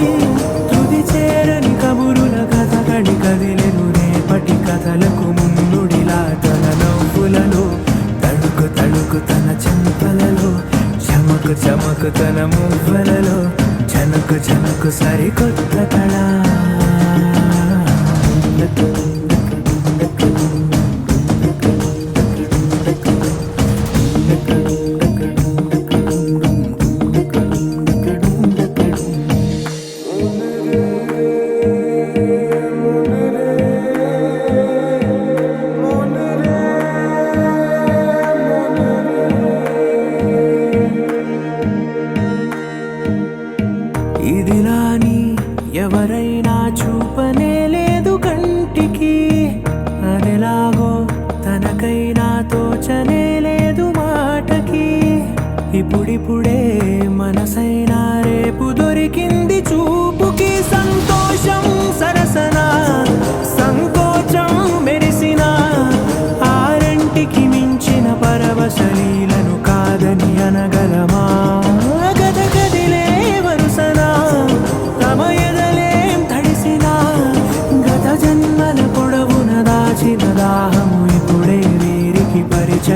తుది చేరని కబురుల కథ కడి కదిలెను రేపటి కథలకు ముందుడిలా తన నవ్వులలో తడుకు తడుకు తన చెంపలలో చమకు చమకు తన మువ్వలలో జనకు జనకు సరికొత్త కళ ఇదిలాని ఎవరైనా చూపనే లేదు కంటికి అదెలాగో తనకైనా తోచనే లేదు మాటకి ఇప్పుడిప్పుడే మనసైనా రేపు దొరికింది చూపుకి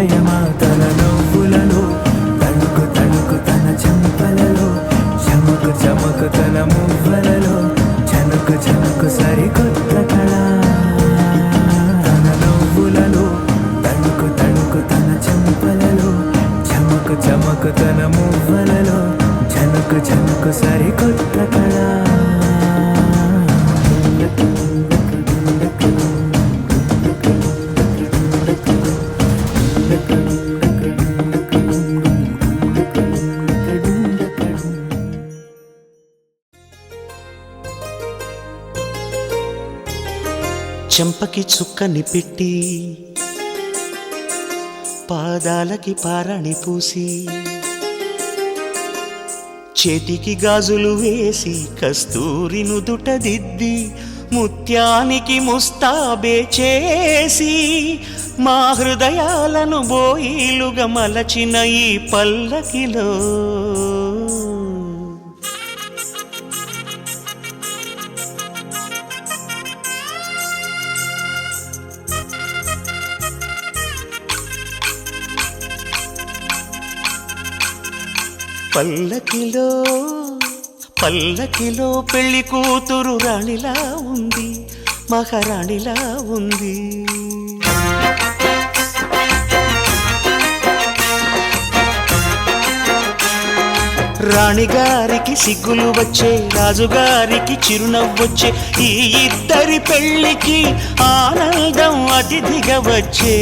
ప్రేమ తన నవ్వులలో తణుకు తణుకు తన చెంపలలో చమకు చమకు తన మువ్వలలో చనుకు చనుకు సరికొత్త కళ తన నవ్వులలో తణుకు తణుకు తన చెంపలలో చమకు చమకు తన మువ్వలలో చనుకు చనుకు సరికొత్త కళ చెంపకి చుక్కని పెట్టి పాదాలకి పారాణి పూసి చేతికి గాజులు వేసి కస్తూరి నుదుట దిద్ది ముత్యానికి ముస్తాబే చేసి మా హృదయాలను బోయిలుగా మలచిన ఈ పల్లకిలో పల్లకిలో పల్లకిలో పెళ్లి కూతురు రాణిలా ఉంది, మహారాణిలా ఉంది. రాణిగారికి సిగ్గులు వచ్చే, రాజుగారికి చిరునవ్వొచ్చే, ఈ ఇద్దరి పెళ్లికి ఆనందం అతిథిగా వచ్చే.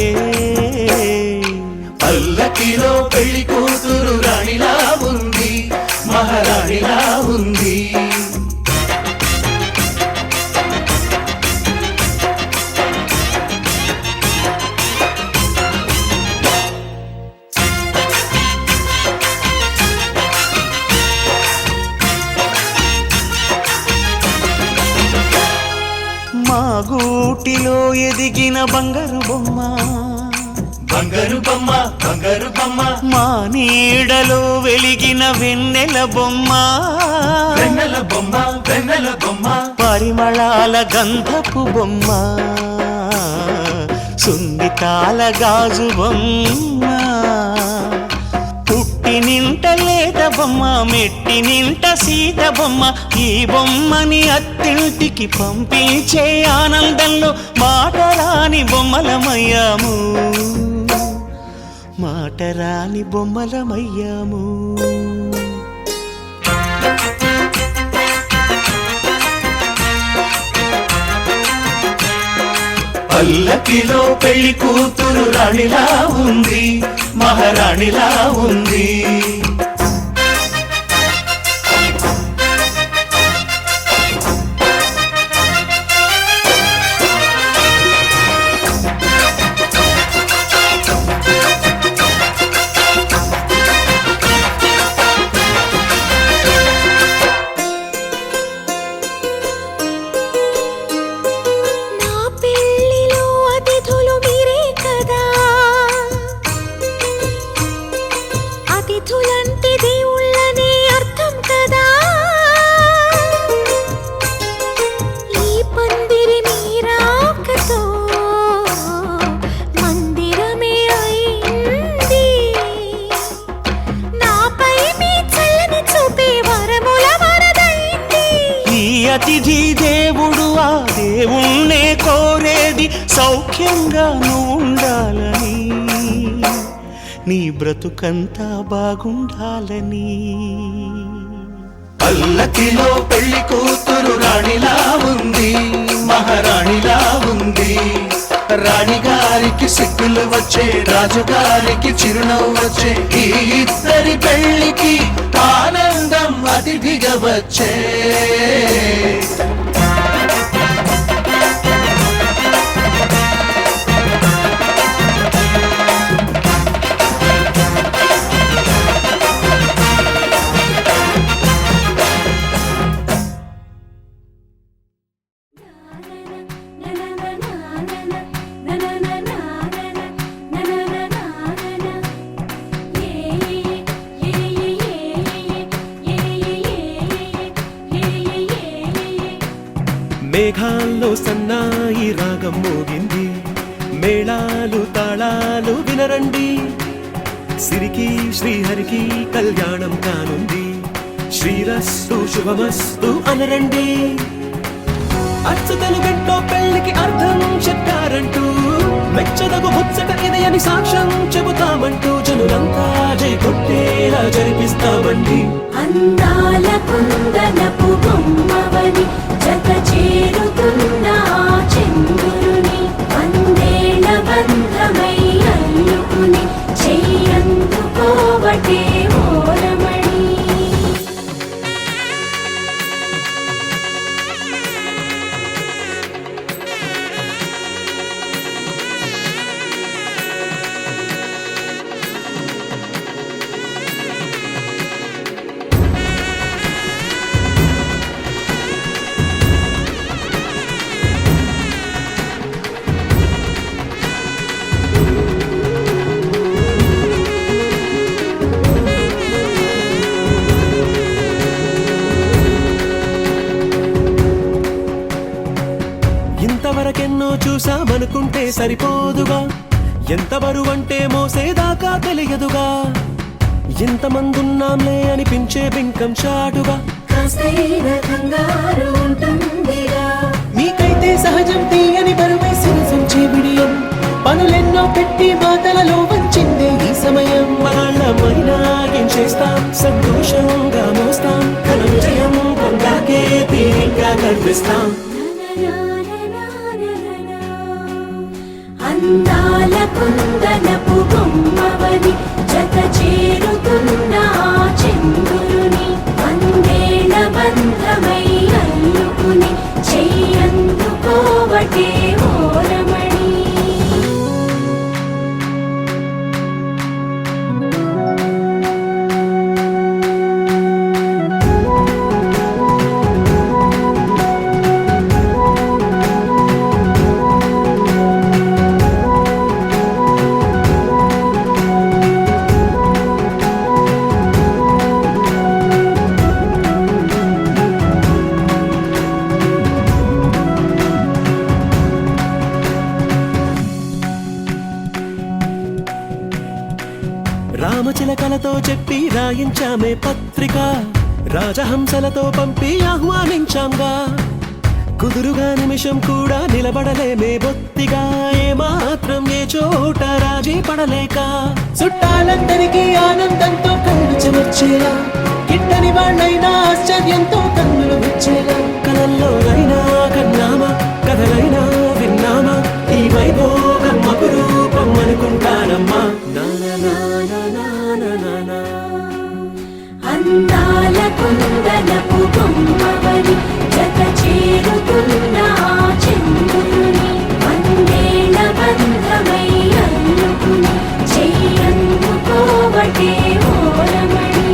పల్లకిలో పెళ్లి కూతురు రాణిలా ఉంది, మహారాణిలా ఉంది. మా గూటిలో ఎదిగిన బంగారు బొమ్మ, బంగారు బొమ్మ, బంగారు బొమ్మ. మా నీడలో వెలిగిన వెన్నెల బొమ్మ, వెన్నెల బొమ్మ, వెన్నెల బొమ్మ. పరిమళాల గంధపు బొమ్మ, సున్నితాల గాజు బొమ్మ. పుట్టి నింట లేత బొమ్మ, మెట్టి నింట సీత బొమ్మ. ఈ బొమ్మని అత్తింటికి పంపించే ఆనందంలో మాటరాని బొమ్మలమయ్యాము, మాటరాని బొమ్మలమయ్యాము. పల్లకిలో పెళ్లి కూతురు రాణిలా ఉంది, మహారాణిలా ఉంది. అతిథి దేవుడు ఆ దేవుణ్ణే కోరేది సౌఖ్యంగా నువ్వు ఉండాలని, నీ బ్రతుకంతా బాగుండాలని. పల్లకిలో పెళ్లి కూతురు రాణిలా ఉంది, మహారాణిలా ఉంది. రాణిగారికి సిగ్గులు వచ్చే, రాజుగారికి చిరునవ్వు వచ్చే, ఈ ఇద్దరి పెళ్లికి ఆనందం అతిథిగా వచ్చే. మేఘాల్లో సన్నాయి రాగం మోగింది, మేళాలు తాళాలు వినరండి, సిరికి శ్రీహరికి కళ్యాణం కానుంది, శ్రీరస్తు శుభమస్తు అనరండి. అచ్చతలు గంటో పెళ్లికి అర్థం చెప్పారంటూ, మెచ్చదగు ముచ్చట ఇది అని సాక్ష్యం చెబుతామంటూ, జనులంతా జై కొట్టేలా జరిపిస్తామండి. అందాల కుందనపు బొమ్మవని జత చేరుతున్న చంద్రుని, వందేళ్ల బంధమై అల్లుకుని చెయ్యందుకోవటే ఓరమణి. ఇంతవరకెన్నో చూసామనుకుంటే సరిపోదుగా, ఎంత బరువంటే మోసేదాకా తెలియదుగా, ఇంతమందున్నాంలే అనిపించే బింకం చాటుగా, మీకైతే సహజం తీయని బరువై సిరసించే బిడియం, పనులెన్నో పెట్టి మాటలలో వంచిందే ఈ సమయం. వాళ్ళమైనా ఏం చేస్తాం, సంతోషంగా మోస్తాం, ఘన విజయం పొందాకే తీరిగ్గా కనిపిస్తాం. అందాల కుందనపు బొమ్మవని జత చేరుతున్న చంద్రుని, వందేళ్ల బంధమై అల్లుకుని చెయ్యందుకోవటే ఓరమణి. రామచిలకలతో చెప్పి రాయించామే పత్రిక, రాజహంసలతో పంపి ఆహ్వానించాంగా, కుదురుగా నిమిషం కూడా నిలబడలేమే బొత్తిగా, ఏమాత్రం ఏ చోట రాజీ పడలేక, చుట్టాలందరికీ ఆనందంతో కళ్ళు చెమర్చేలా, గిట్టని వాళ్ళైనా ఆశ్చర్యంతో కన్నులు వచ్చేలా, కలల్లోనైనా కన్నామా కథలైనా విన్నామా, ఈ వైభోగం అపురూపం అనుకుంటానమ్మా. అందాల కుందనపు బొమ్మవని జత చేరుతున్న చంద్రుని, వందేళ్ల బంధమై అల్లుకుని చెయ్యందుకోవటే ఓరమణి.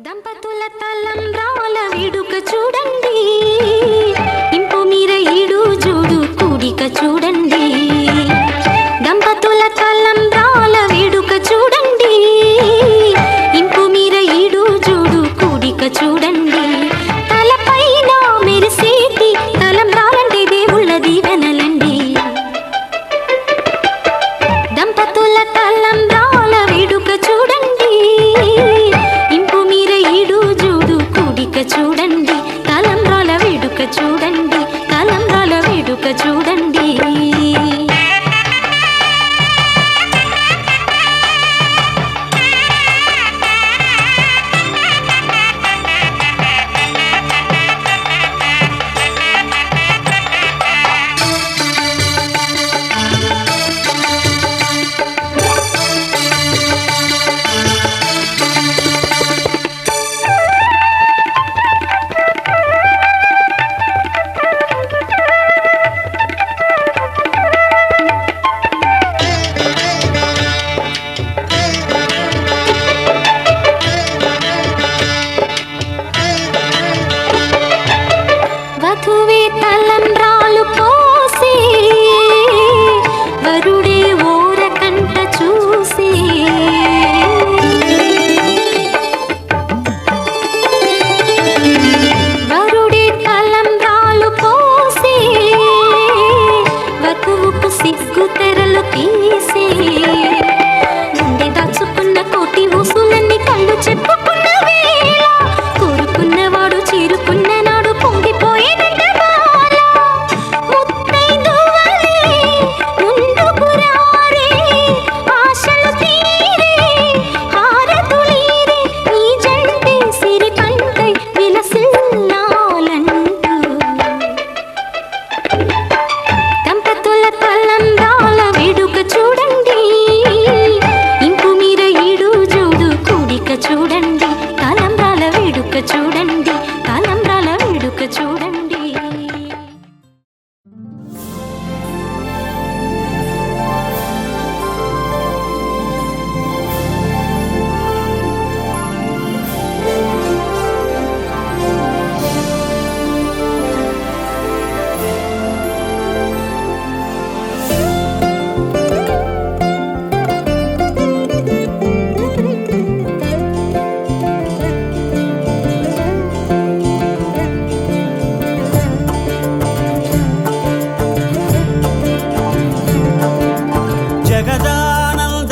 దంపతుల తలంబ్రాల వేడుక చూడండి, ఇంపు మీర ఈడు జోడు కూడిక చూడండి. దంపతుల తలంబ్రాల వేడుక చూడండి, ఇంపు మీర ఈడు జోడు కూడిక చూడండి. తలపైన మెరిసేటి తలంబ్రాలంటే దేవుళ్ళ దీవెనలండి. దంపతుల తలంబ్రాల వేడుక చూడండి, ఇంపు మీర ఈడు జోడు కూడిక చూడండి. తలంబ్రాల వేడుక చూడండి, తలంబ్రాల వేడుక చూడండి.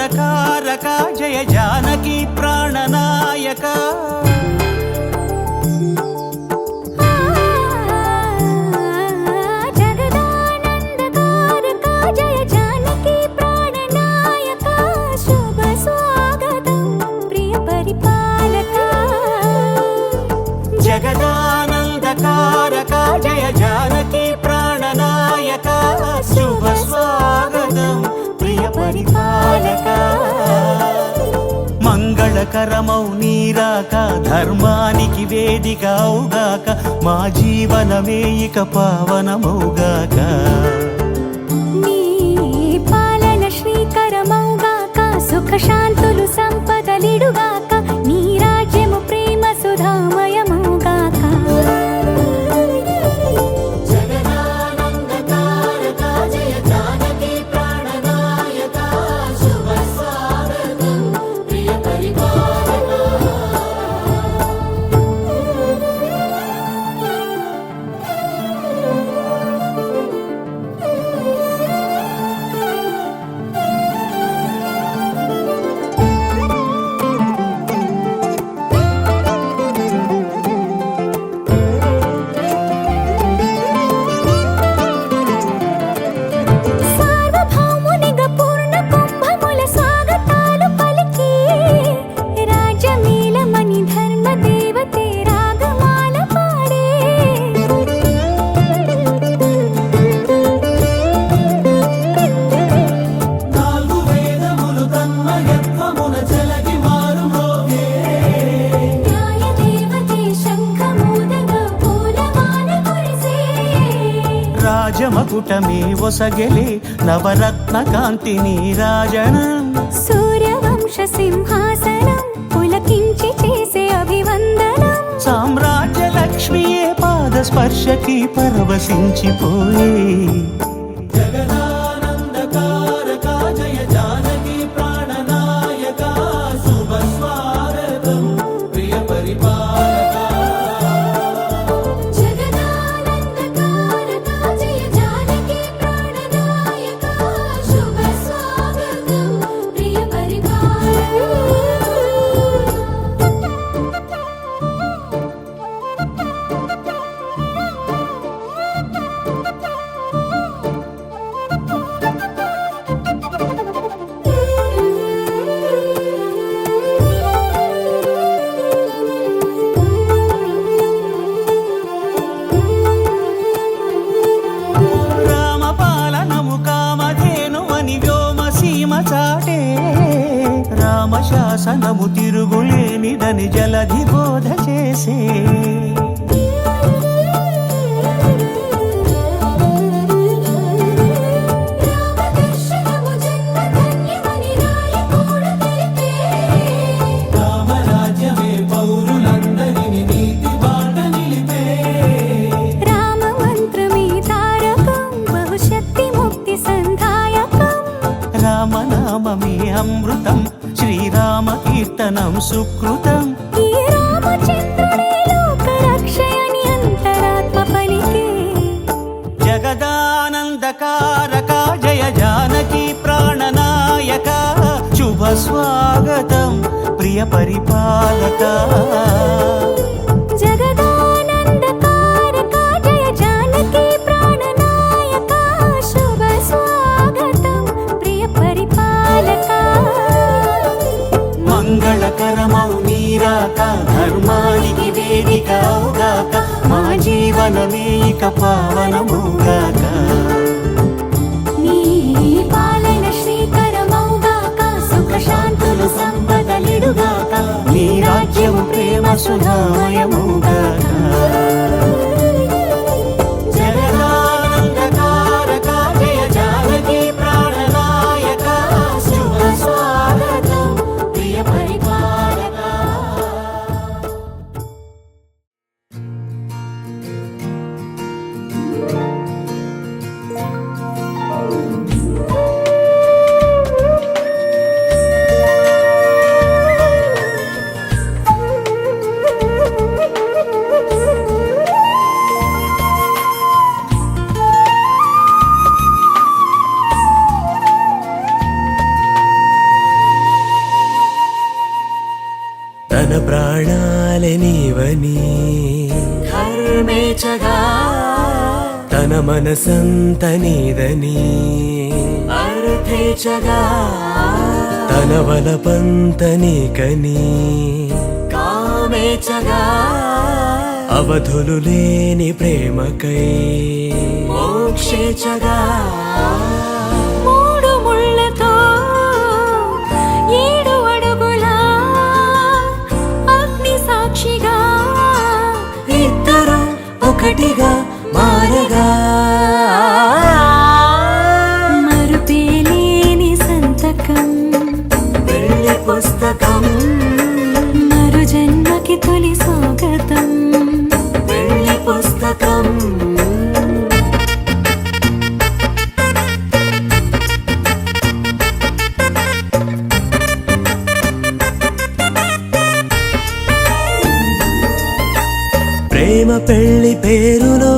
జగదానందకారక జయ జానకి ప్రాణనాయక జగదానందకారక జయ జానకి ప్రాణనాయక శుభ స్వాగతం ప్రియ పరిపాలక జగదానందకారక జయ జానకి ప్రాణనాయక శుభ స్వాగతం ప్రియ పరిపాలక మంగళకరమౌ నీరాక ధర్మానికి వేదిక అవుగాక మా జీవనమే ఇక పావనమౌగాక నీ పాలన శ్రీకరమౌగాక సుఖ శాంతులు సంపదలిడుగాక నీ రాజ్యము ప్రేమ సుధామయమౌగాక జగదానందకారక జయ జానకి ప్రాణనాయక శుభ స్వాగతం ప్రియ పరిపాలక సార్వభౌమునిగా పూర్ణ కుంభముల స్వాగతాలు పలికి రాజమేళమణి ధర్మ దేవతే రాగమాల పాడే నాలుగు వేదములు తన్మయత్వమున జలగి మారుమోగే న్యాయ దేవతే శంఖమూదగా పూలమాల కురిసే రాజమకుటమే ఒసగెలే నవరత్న కాంతి నీరాజనం సూర్యవంశ సింహాసనం పులకించి చేసే అభివందనం సామ్రాజ్య లక్ష్మియే పాద స్పర్శకి పరవశించిపోయే జగదానందకారక జయ జానకి ప్రాణనాయక శుభ స్వాగతం ప్రియ పరిపాలక జగదానందకారక జయ జానకి ప్రాణనాయక శుభ స్వాగతం ప్రియ రామపాలనము కామధేను అని వ్యోమ సీమ చాటే రామశాసనము తిరుగులేనిదని జలధి బోధ చేసే రామదర్శనము జన్మధన్యమని రాయకూడ తెలిపే రామరాజ్యమే పౌరులందరిని నీతి బాట నిలిపే రామ మంత్రమే తారకం బహుశక్తి ముక్తి సంధాయకం రామనామమే అమృతం శ్రీరామ కీర్తనం సుకృతం ఈ రామచంద్రుడే లోక రక్షయని అంతరాత్మ పలికే జగదానందకారక జయ జానకి ప్రాణనాయక శుభ స్వాగతం ప్రియ పరిపాలక జగదానందకారక జయ జానకి ప్రాణనాయక శుభ స్వాగతం ప్రియ పరిపాలక మంగళకరమౌ నీరాక ధర్మానికి వేదిక అవుగాక మా జీవనమే ఇక పావనమౌగాక నీ పాలన శ్రీకరమౌగాక సుఖ శాంతులు సంపదలిడుగాక నీ రాజ్యము ప్రేమ సుధామయమౌగాక జగదానందకారక జయ జానకి ప్రాణనాయక శుభ స్వాగతం ప్రియ పరిపాలక ప్రాణాలే నీవని కర్మేచగా తన మనసంత నీదని అర్థేచగా తన వలపంత నీకని కామేచగా అవధులు లేని ప్రేమకై మోక్షేచగా మూడు ముళ్ళతో 7 అడుగుల అగ్ని సాక్షిగా ఇద్దరు ఒకటిగా మారగా మరుపేలేని సంతకం వెళ్ళి పుస్తకం మరు జన్మకి తొలి స్వాగతం వెళ్ళి పుస్తకం ప్రేమ పెళ్లి పేరులో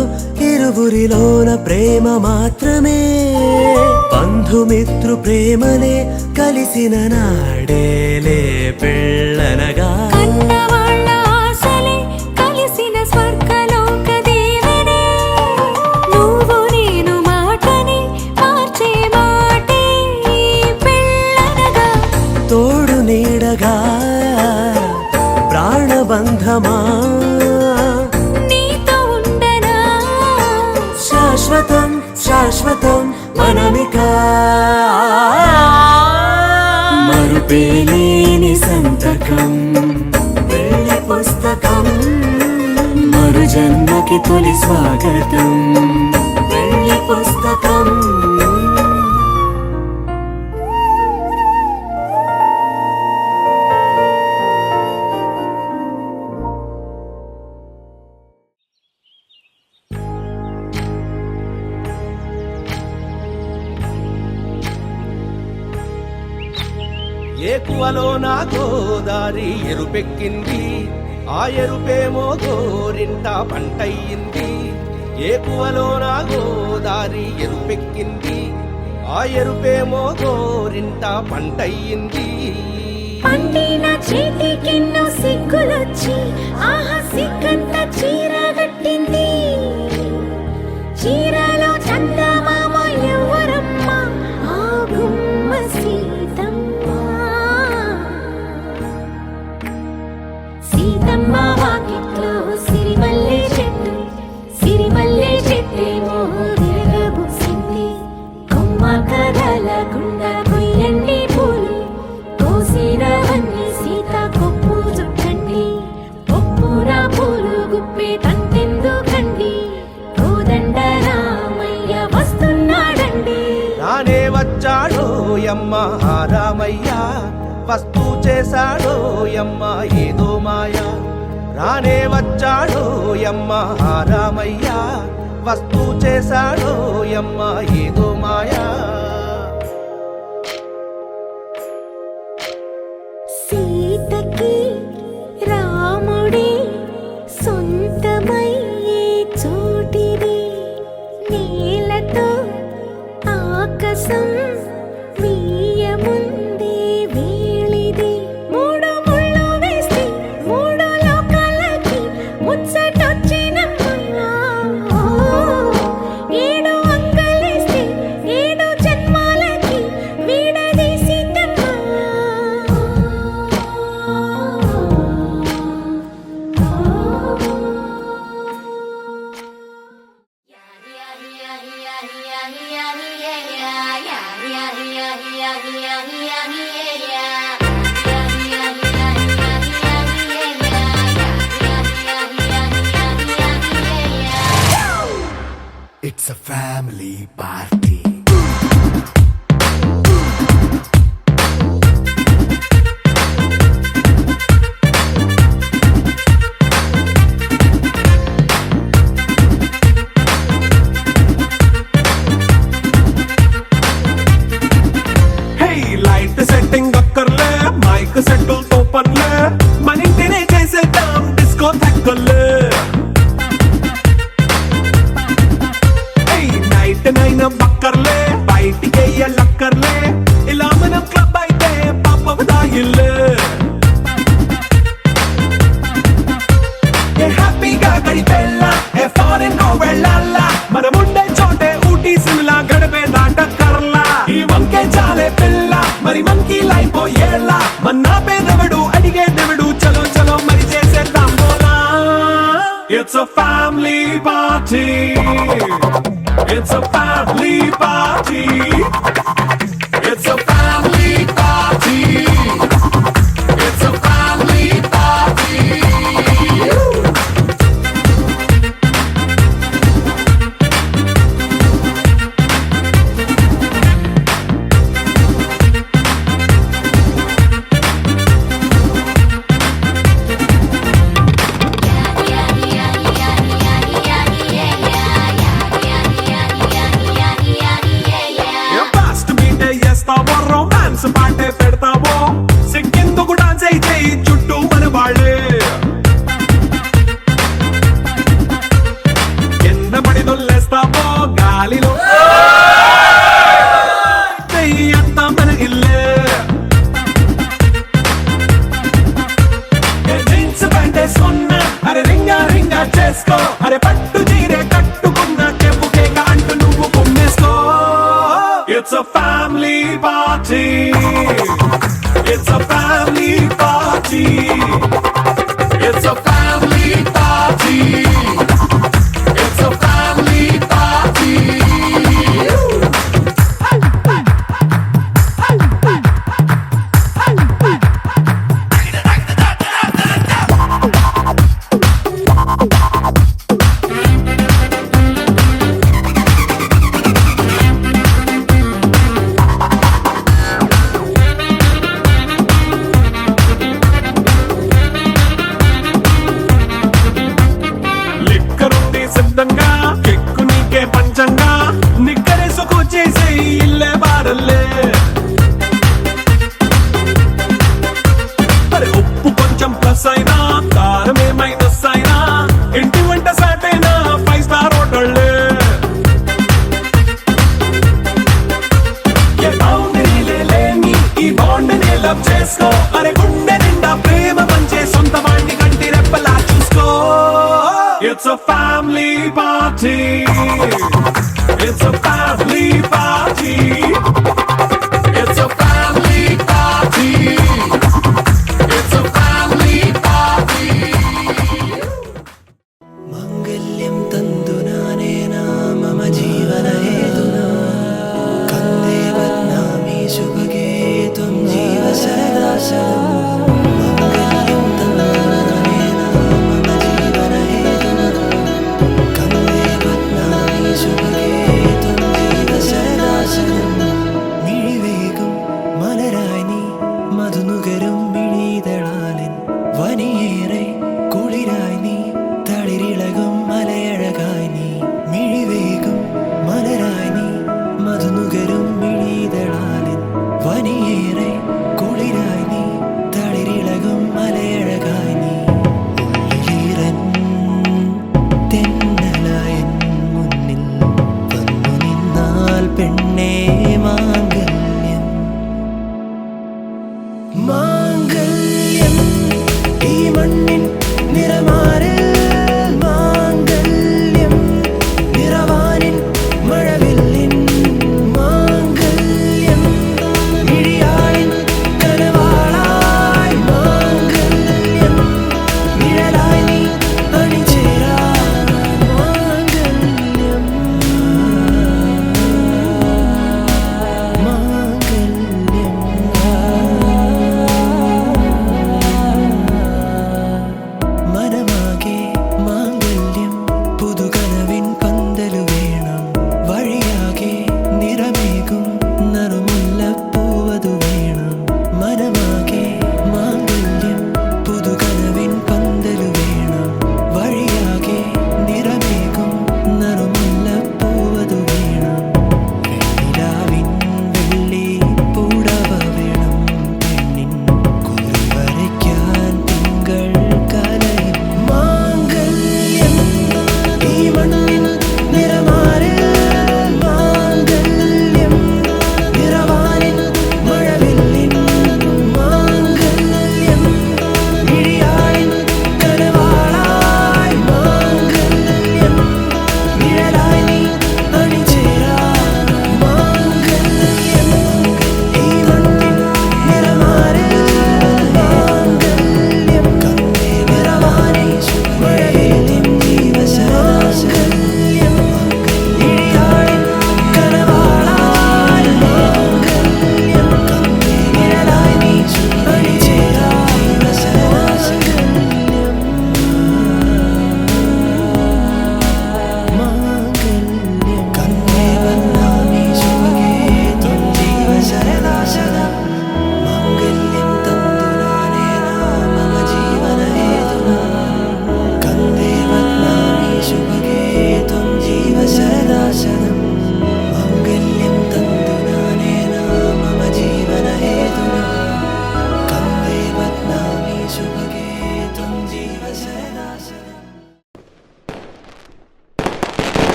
ఇరువురిలోన ప్రేమ మాత్రమే బంధుమిత్రు ప్రేమలే కలిసిన నాడేలే పెళ్ళనగా కన్నవాళ్ళ ఆశలే కలిసిన స్వర్గలోక దేవనే నువ్వు నేను మాటని మార్చే మాటే పెళ్ళనగా తోడు నీడగా ప్రాణబంధమా నీతో ఉండనా శాశ్వతం శాశ్వతం మనమిక మరుపేలేని సంతకం వెళ్ళి పుస్తకం మరు జన్మకి తొలి స్వాగతం వెళ్ళి పుస్తకం ఏకువలో నా గోదారి ఎరుపెక్కింది ఆ ఎరుపేమో గోరింట పంటయ్యింది ఏకువలో నా గోదారి ఎరుపెక్కింది ఆ ఎరుపేమో గోరింట పంటయ్యింది పండిన చేతికెన్నో సిగ్గులొచ్చి ఆహా సిగ్గంత చీర కట్టింది చీరలో చందమామ ఎవరమ్మ ఆ గుమ్మ సీతమ్మ సీతమ్మ వాకిట్లో సిరిమల్లె చెట్టేమో విరగబూసింది కొమ్మ కదలకుండా కొయ్యండి పూలు కోసినవన్నీ సీత కొప్పు చుట్టండి కొప్పున పూలు గుప్పే తంతెందుకండి కోదండ రామయ్య వస్తున్నాడండి రానే వచ్చాడో యమ్మ రామయ్య వస్తూ చేశాడో యమ్మ ఏదో మాయ రానే వచ్చాడో యమ్మ రామయ్య వస్తూ చేశాడో యమ్మ ఏదో మాయా సీతకి రాముడే సొంతమయ్యే చోటిది నేలతో ఆకాశం వీయముందే వేళిది మూడు ముళ్ళు వేస్తే 3 లోకాలకి ముచ్చటొచ్చినమ్మా 7 అంకలేస్తే 7 జన్మాలకి వీడదీసిందమ్మా It's a family party. Hey, light setting అక్కర్లే మైక్ సెట్టుల్ తో పర్లే మన ఇంటినే చేసేద్దాం డిస్కో థక్కర్లే నైట్ నైన్ బక్కర్లే బయటికి లక్కర్లే ఇలా మనం క్లబ్ అయితే పాప దాయిల్లే It's a family party. It's a family party. It's a family party. Fast మీటే చేస్తావో రొమాన్స్ పాటే పెడతావో సిక్కిందుకు డాన్స్ అయితే చుట్టూ మన వాళ్ళే కింద పడి దొల్లేస్తావో గాలిలో అంతా మన ఇల్లే జీన్స్ ప్యాంట్ వేసుకున్నా అరే రింగా రింగా చేసుకో అరే పట్టు చీరే కట్టుకున్నా చెప్పుకే అంటూ నువ్వు కుమ్మేసుకో. It's a family party. It's a family party. It's a family party. It's a family party. లిక్కరుంది సిద్ధంగా కెక్కు నీకే పంచంగా నిక్కరేసుకు చేసే ఇల్లే బారల్లే అరే ఉప్పు కొంచెం ప్లస్ అయినా కారమే మైనస్ అయినా ఇంటి వంట సాటైనా 5 స్టార్ హోటళ్ళే ఏ బౌండరీలే లేని ఈ బాండ్ని లవ్ చేసుకో అరే గుండె నిండా ప్రేమ పంచే సొంత వాణ్ణి కంటి రెప్పలా చూసుకో. It's a family party. It's a family party. It's a family party. It's a family party. माङ्गल्यं तन्तुनानेना मम जीवनहेतुना कन्दे बध्नामि सुभगे त्वं जीव सदा सदा. माङ्गल्यं तन्तुनानेन मम जीवनहेतुना कन्दे बध्नामि सुभगे त्वं जीव सदा सदा. मिഴിവേഗം മലരായി നീ മധുനുകരും മിഴിതളാലിൻ വനിയേറെ കുളിരായി നീ തളിരിളകും മലയഴകായി നീ. മിഴിവേഗം മലരായി നീ മധുനുകരും മിഴിതളാലിൻ വനിയേറെ കുളിരായി നീ തളിരിളകും മലയഴകായി നീ. ഉള്ളിലീറൻ തെന്നലായൻ മുന്നിൽ വന്നു നിന്നാൽ പെണ്ണേ മാംഗല്യം മാംഗല്യം ഈ മണ്ണിൻ നിറമാറിൽ മാംഗല്യം നിറവാനിൻ മഴവില്ലിൻ മാംഗല്യം മിഴിയാളിൻ കനവാളായി മാംഗല്യം നിഴലായി നീ അണിചേരാൻ മാംഗല്യം മാംഗല്യം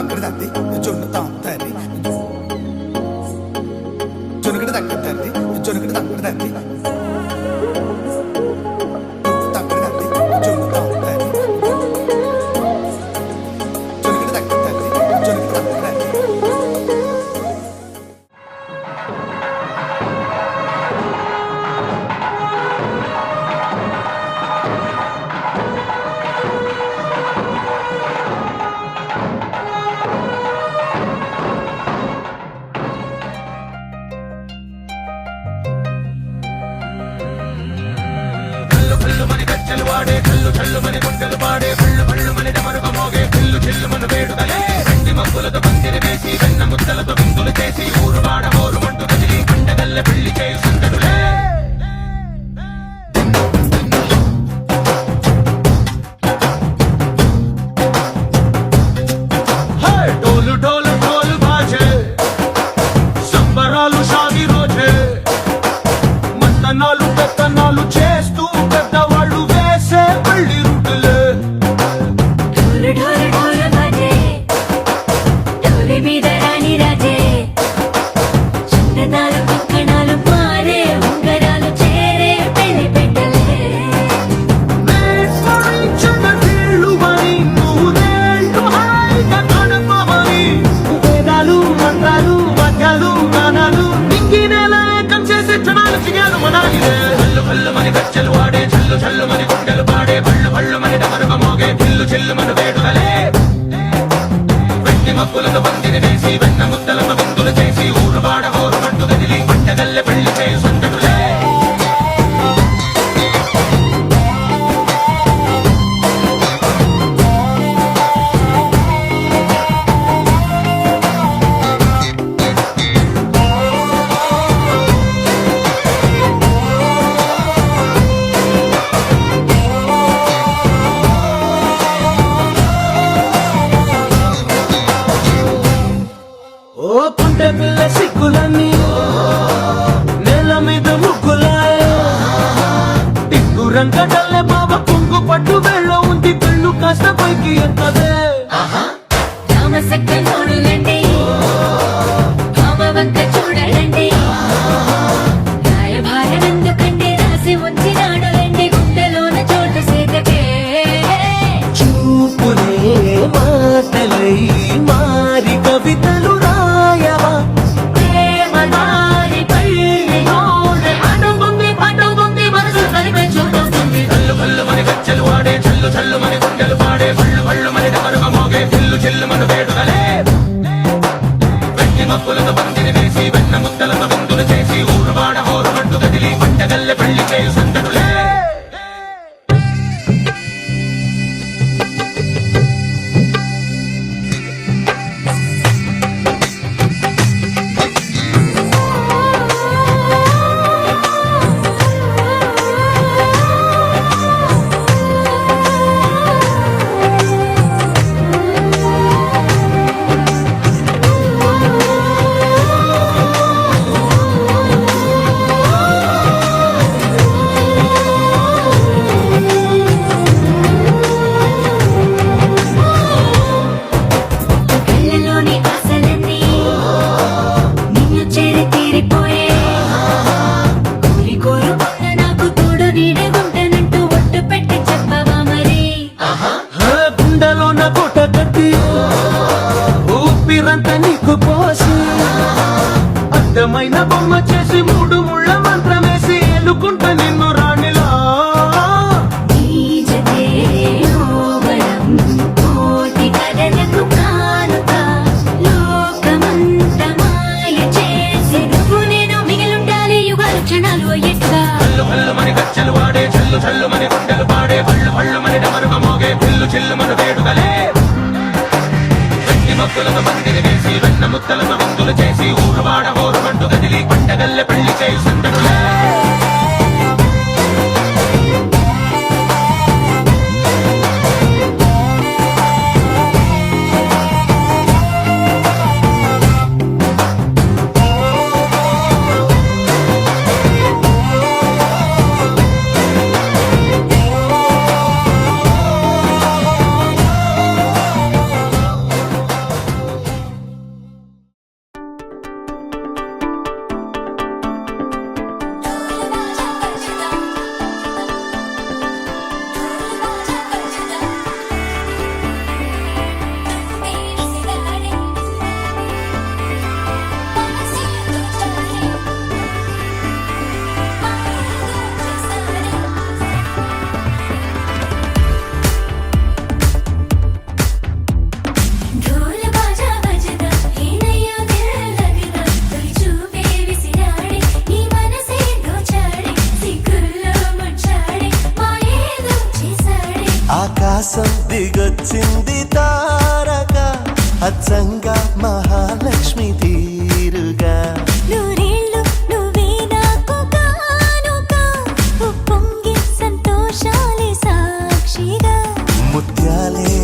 తంకడి తంది జొన్ను తాంతరి జొనుకడి తక్కడి తంది జొనుకడి తంకడి తంది తంకడి తంది జొన్ను తాంతరి జొనుకడి తక్కడి తంది జొనుకడి తంకడి తంది డోలు డోలు డోలు బాజే సంబరాలు షాది రోజే మత్తనాలు పెత్తనాలు చేస్తూ పెద్దవాళ్ళు వేసే పళ్ళి రూటులే ఢోలు ఢోలు ఢోలు బాజే ఢోలి మీద రాణి రాజే చందనాలు కంకణాలు మారే ఉంగరాలు చేరే పెళ్లి పెట్టలే చెడ్డీళ్ళు అని నూరేళ్ళు హాయిగా గడపమని వేదాలు మంత్రాలు వాద్యాలు గానాలు నింగినేల ఏకం చేసే క్షణాలు చిగాలు మనాలిదే హల్లు హల్లు మని గజ్జలు వాడే చల్లు చల్లు మని గుండెలు పాడే పళ్ళు పళ్ళు మని డమరుగ మోగే చిల్లు చిల్లు మన వేడుకలే వెండి మబ్బులతో పందిరి వేసి వెన్న ముద్దలతో విందులు చేసి ఊరు వాడ హోరు మట్టు గదిలి పంటగల్లె పెళ్లి చేయి సంతటులే ఓ పుంటె పిల్ల సిక్కులన్నీ నేల మీద ముగ్గులాయ టిక్కు రంగడల్లే బాబ కుంగు పట్టు వెళ్ళ ఉంది పెళ్ళు కాస్త పైకి ఎత్తదే రామసక్క నోడులండి భామవంక చూడలండి రాయభారం ఎందుకండి రాసి ఉంచినాడులండి గుండెలోన చోటు సేదకే చూపులే మాటలై మారి కవితలు రాయవా ప్రేమ దారి పెళ్లి నోడు అనుకుంది పట్టుకుంది మనసు కలిపే చూస్తుంది కల్లు కల్లు మని గజ్జలు వాడే చల్లు చల్లు మని గుండెలు పాడే పళ్ళు పళ్ళు మని డమరుగ మోగే చిల్లు చిల్లు మన వేడుకలే వెండి మబ్బులతో పందిరి వేసి వెన్న ముద్దలతో విందులు చేసి ఊరు వాడ హోరు మట్టు గదిలి పంటగల్లె పెళ్లి చేయి సంతటులే కళ్ళలోని ఆశలన్నీ నిన్ను చేరి తీరిపోయే కోరి కోరుకున్న నాకు తోడు నీడగుంటానంటూ ఒట్టు పెట్టి చెప్పవా మరి గుండెలోన కోట కట్టి ఊపిరంతా నీకు పోసి అందమైన బొమ్మ చేసి మూడు ముళ్ళ మంత్రమేసి ఎన్నుకుంటా నిన్ను రాణిలా నీజతే యోగడం కోటి కథలకు కానుక లోకమంత మాయ చేసి నువ్వు నేను మిగిలుండాలి యుగాలు క్షణాలు అయ్యేట్టుగా కల్లు కల్లు మని గజ్జలు వాడే చల్లు చల్లు మని గుండెలు పాడే పళ్ళు పళ్ళు మని డమరుగ మోగే చిల్లు చిల్లు మన వేడుకలే వెండి మబ్బులతో పందిరి వేసి వెన్న ముద్దలతో విందులు చేసి ఊరు వాడ హోరు మట్టు గదిలి పంటగల్లె పెళ్లి చేయి సంతటులే ఆకాశం దిగొచ్చింది తారక అచ్చంగా మహాలక్ష్మి తీరుగా నూరేళ్ళు నువ్వే నాకు కానుక ఉప్పొంగే సంతోషాలే సాక్షిగా ముత్యాలేరుకుంటాలే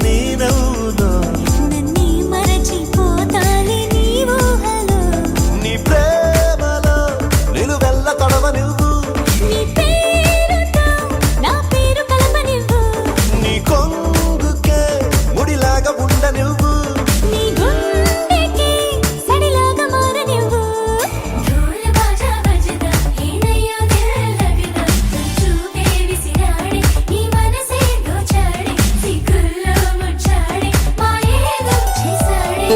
నీ నవ్వులో నన్నే మరచిపోతాలే నీ ఊహలో నీ ప్రేమలో నిలువెల్ల తడవ నువ్వు నీ పేరుతో నా పేరు కలపనివ్వు నీ కొంగుకే ముడిలాగా ఉండ నువ్వు నీ గుండెకి సడిలాగా మారనివ్వు ఢోల్ బాజా బజదా ఏనయ్యో దిల్ లగదా చూపే విసిరాడే నీ మనసే దోచాడే సిగ్గుల్లో ముచ్చాడే మాయేదో చేసాడే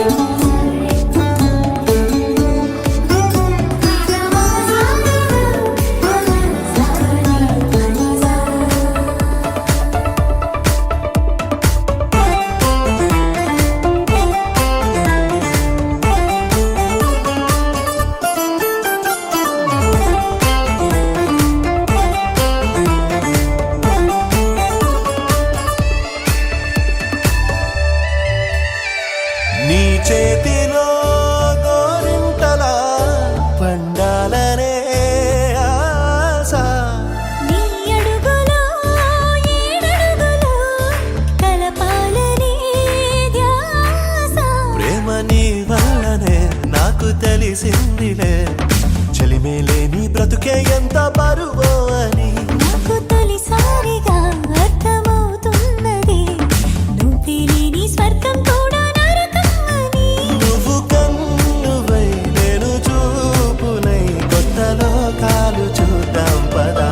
నీ చేతిలో గోరింటలా పండాలనే ఆశ నీ అడుగులో ఏడడుగులో కలపాలనే ధ్యాస ప్రేమ నీ వల్లనే నాకు తెలిసిందిలే చెలిమేలే నీ బ్రతుకే ఎంత బరువో అని నాకు తొలిసారిగా అర్థమవుతున్నది నువ్వే లేని స్వర్గం కూడా నరకం అని నువ్వు కన్నువై నేను చూపునై కొత్త లోకాలు చూద్దాం పదా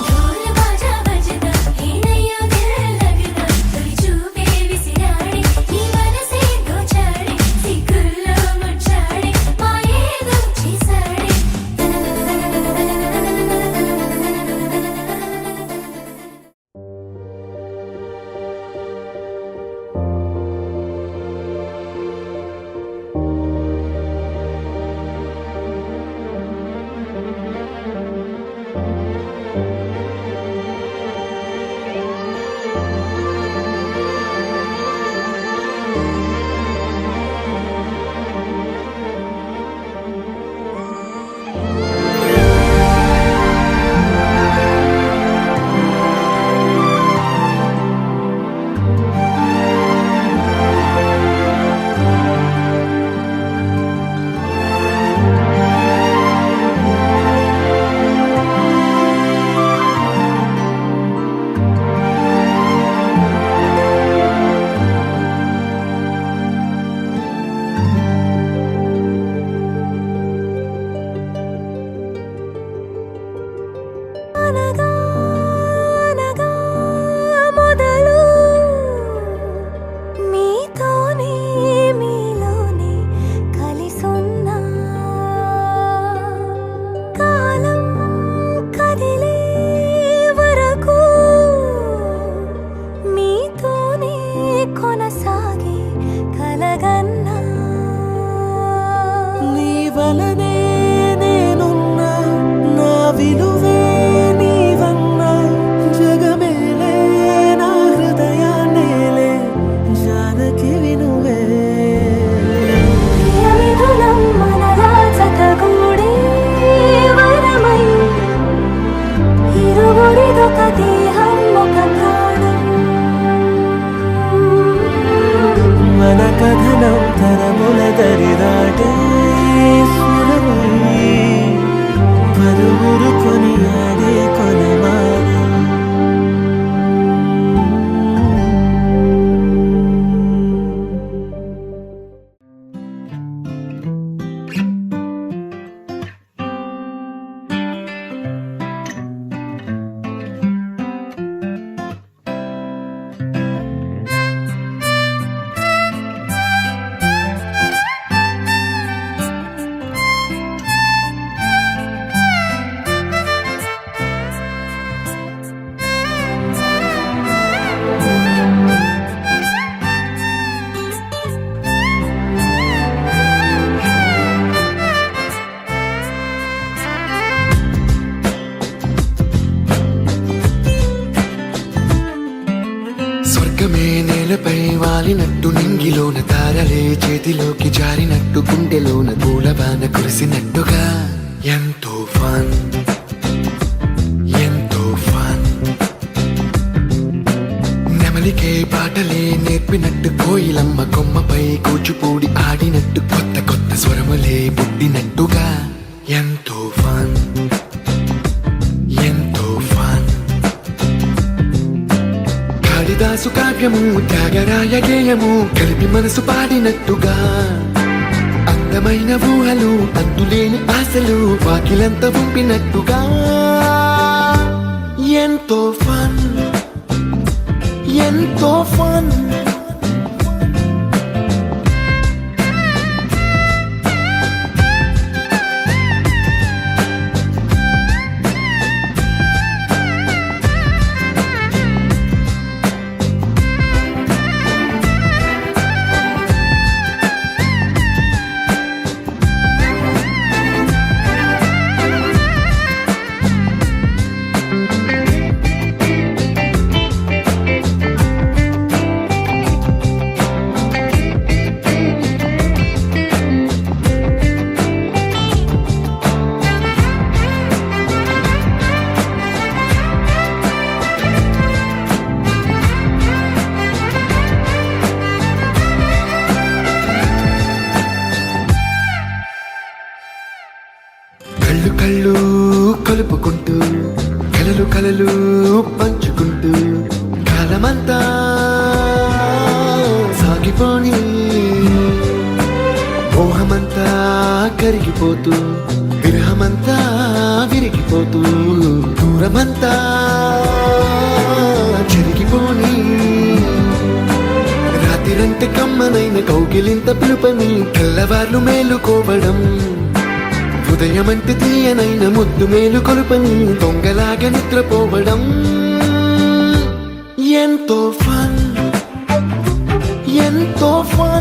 ఢోల్ బాజా బజదా ఏనయ్యో దిల్ లగదా తొలి చూపే విసిరాడే నీ మనసే దోచాడే సిగ్గుల్లో ముచ్చాడే మాయేదో చేసాడే వాలినట్టు నింగిలోన తారలే చేతిలోకి జారినట్టు గుండెలోన పూలవాన కురిసినట్టుగా ఎంతో ఫన్ ఎంతో ఫన్ నెమలికే పాటలే నేర్పినట్టు కోయిలమ్మ కొమ్మపై కూచిపూడి ఆడినట్టు కొత్త కొత్త స్వరములే పుట్టినట్టుగా ఎంతో ఫన్ ఎంతో ఫన్ కాళిదాసు కావ్యము త్యాగరాయ గేయము కలిపి మనసు పాడినట్టుగా అందమైన ఊహలు అంతులేని ఆశలు వాకిలంత పంపినట్టుగా ఎంతో ఫన్ ఎంతో ఫన్ కళ్ళు కళ్ళు కలుపుకుంటూ కలలు కలలు పంచుకుంటూ కాలమంతా సాగిపోని మోహమంతా కరిగిపోతూ విరహమంతా విరిగిపోతూ దూరమంతా చెరిగిపోని రాత్రిరంటే కమ్మనైన కౌగిలింత పిలుపని తెల్లవార్లు మేలుకోవడం ఉదయమంటే తీయనైన ముద్దు మేలు కొలుపని దొంగలాగా నిద్రపోవడం ఎంతో ఫన్ ఎంతో ఫన్